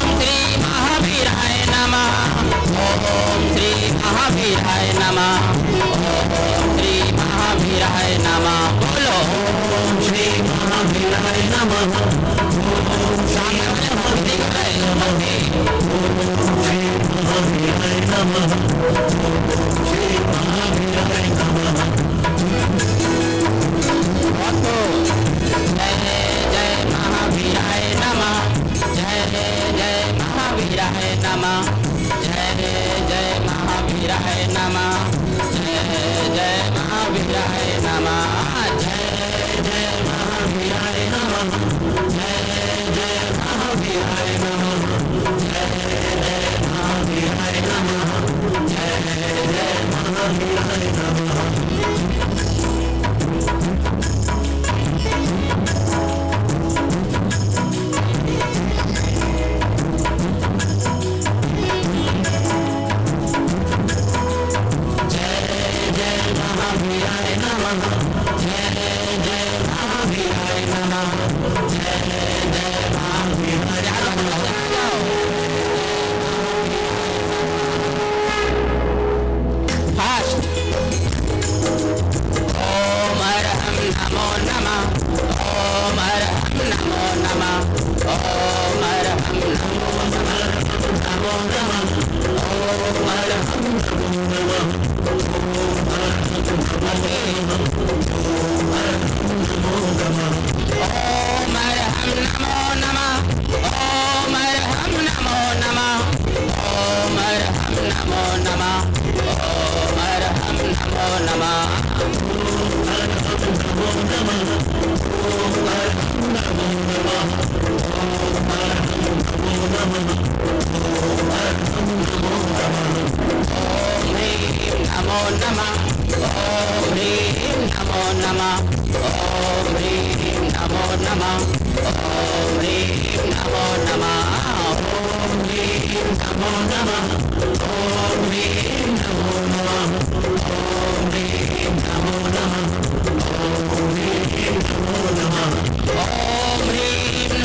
महावीराय नमः, ओम श्री महावीराय नमः, ओम श्री महावीराय नमः। बोलो ओम श्री महावीराय नमः। सामने वाले भक्ति करें, भक्ति। ओम श्री महावीराय नमः, ओम श्री महावीराय नमः। जय जय महावीराय नमः, जय जय महावीराय नमः, जय जय महावीराय नमः, जय जय महावीराय नमः, जय जय महावीराय नमः, जय जय महावीराय नमः, जय जय महावीराय नमः, जय जय महावीराय नमः।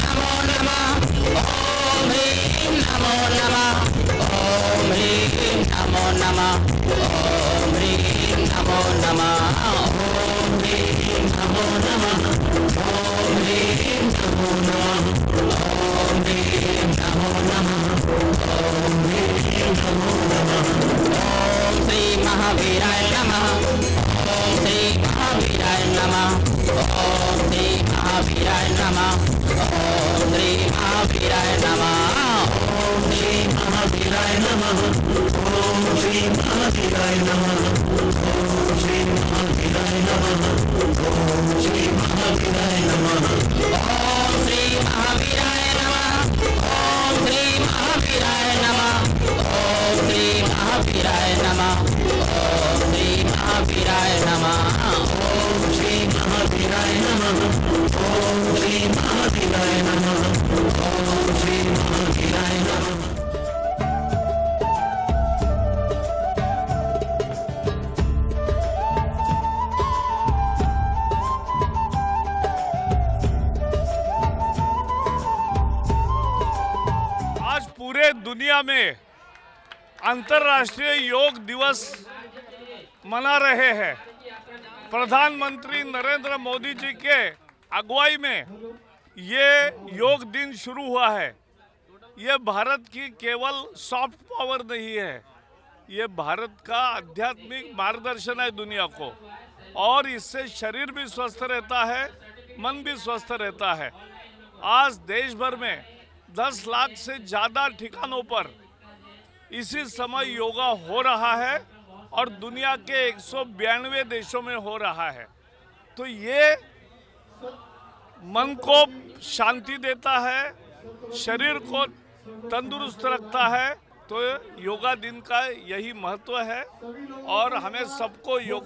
नमो ओम ह्रीं नमो नमः ओम ह्रीं नमो नमः ओम ह्रीं नमो नमः ओम ह्रीं नमो नमः ओम ह्रीं नमो नमः ओम श्री महावीराय नमः ओम श्री महावीराय नमः ओम श्री महावीराय नमः ओम श्री महावीराय नमः ओम श्री महावीराय नमः ओम श्री महावीराय नमः ओम श्री महावीराय नमः ओम श्री महावीराय नमः ओम श्री महावीराय नमः ओम श्री महावीराय नमः ओम श्री महावीराय नमः ओम श्री महावीराय नमः ओम श्री महावीराय नमः ओम श्री महावीराय नमः ओम श्री महावीराय नमः। आज पूरे दुनिया में अंतर्राष्ट्रीय योग दिवस मना रहे हैं। प्रधानमंत्री नरेंद्र मोदी जी के अगुवाई में ये योग दिन शुरू हुआ है। ये भारत की केवल सॉफ्ट पावर नहीं है, ये भारत का आध्यात्मिक मार्गदर्शन है दुनिया को, और इससे शरीर भी स्वस्थ रहता है, मन भी स्वस्थ रहता है। आज देश भर में 10 लाख से ज़्यादा ठिकानों पर इसी समय योगा हो रहा है और दुनिया के 192 देशों में हो रहा है। तो ये मन को शांति देता है, शरीर को तंदुरुस्त रखता है। तो योगा दिन का यही महत्व है और हमें सबको योगा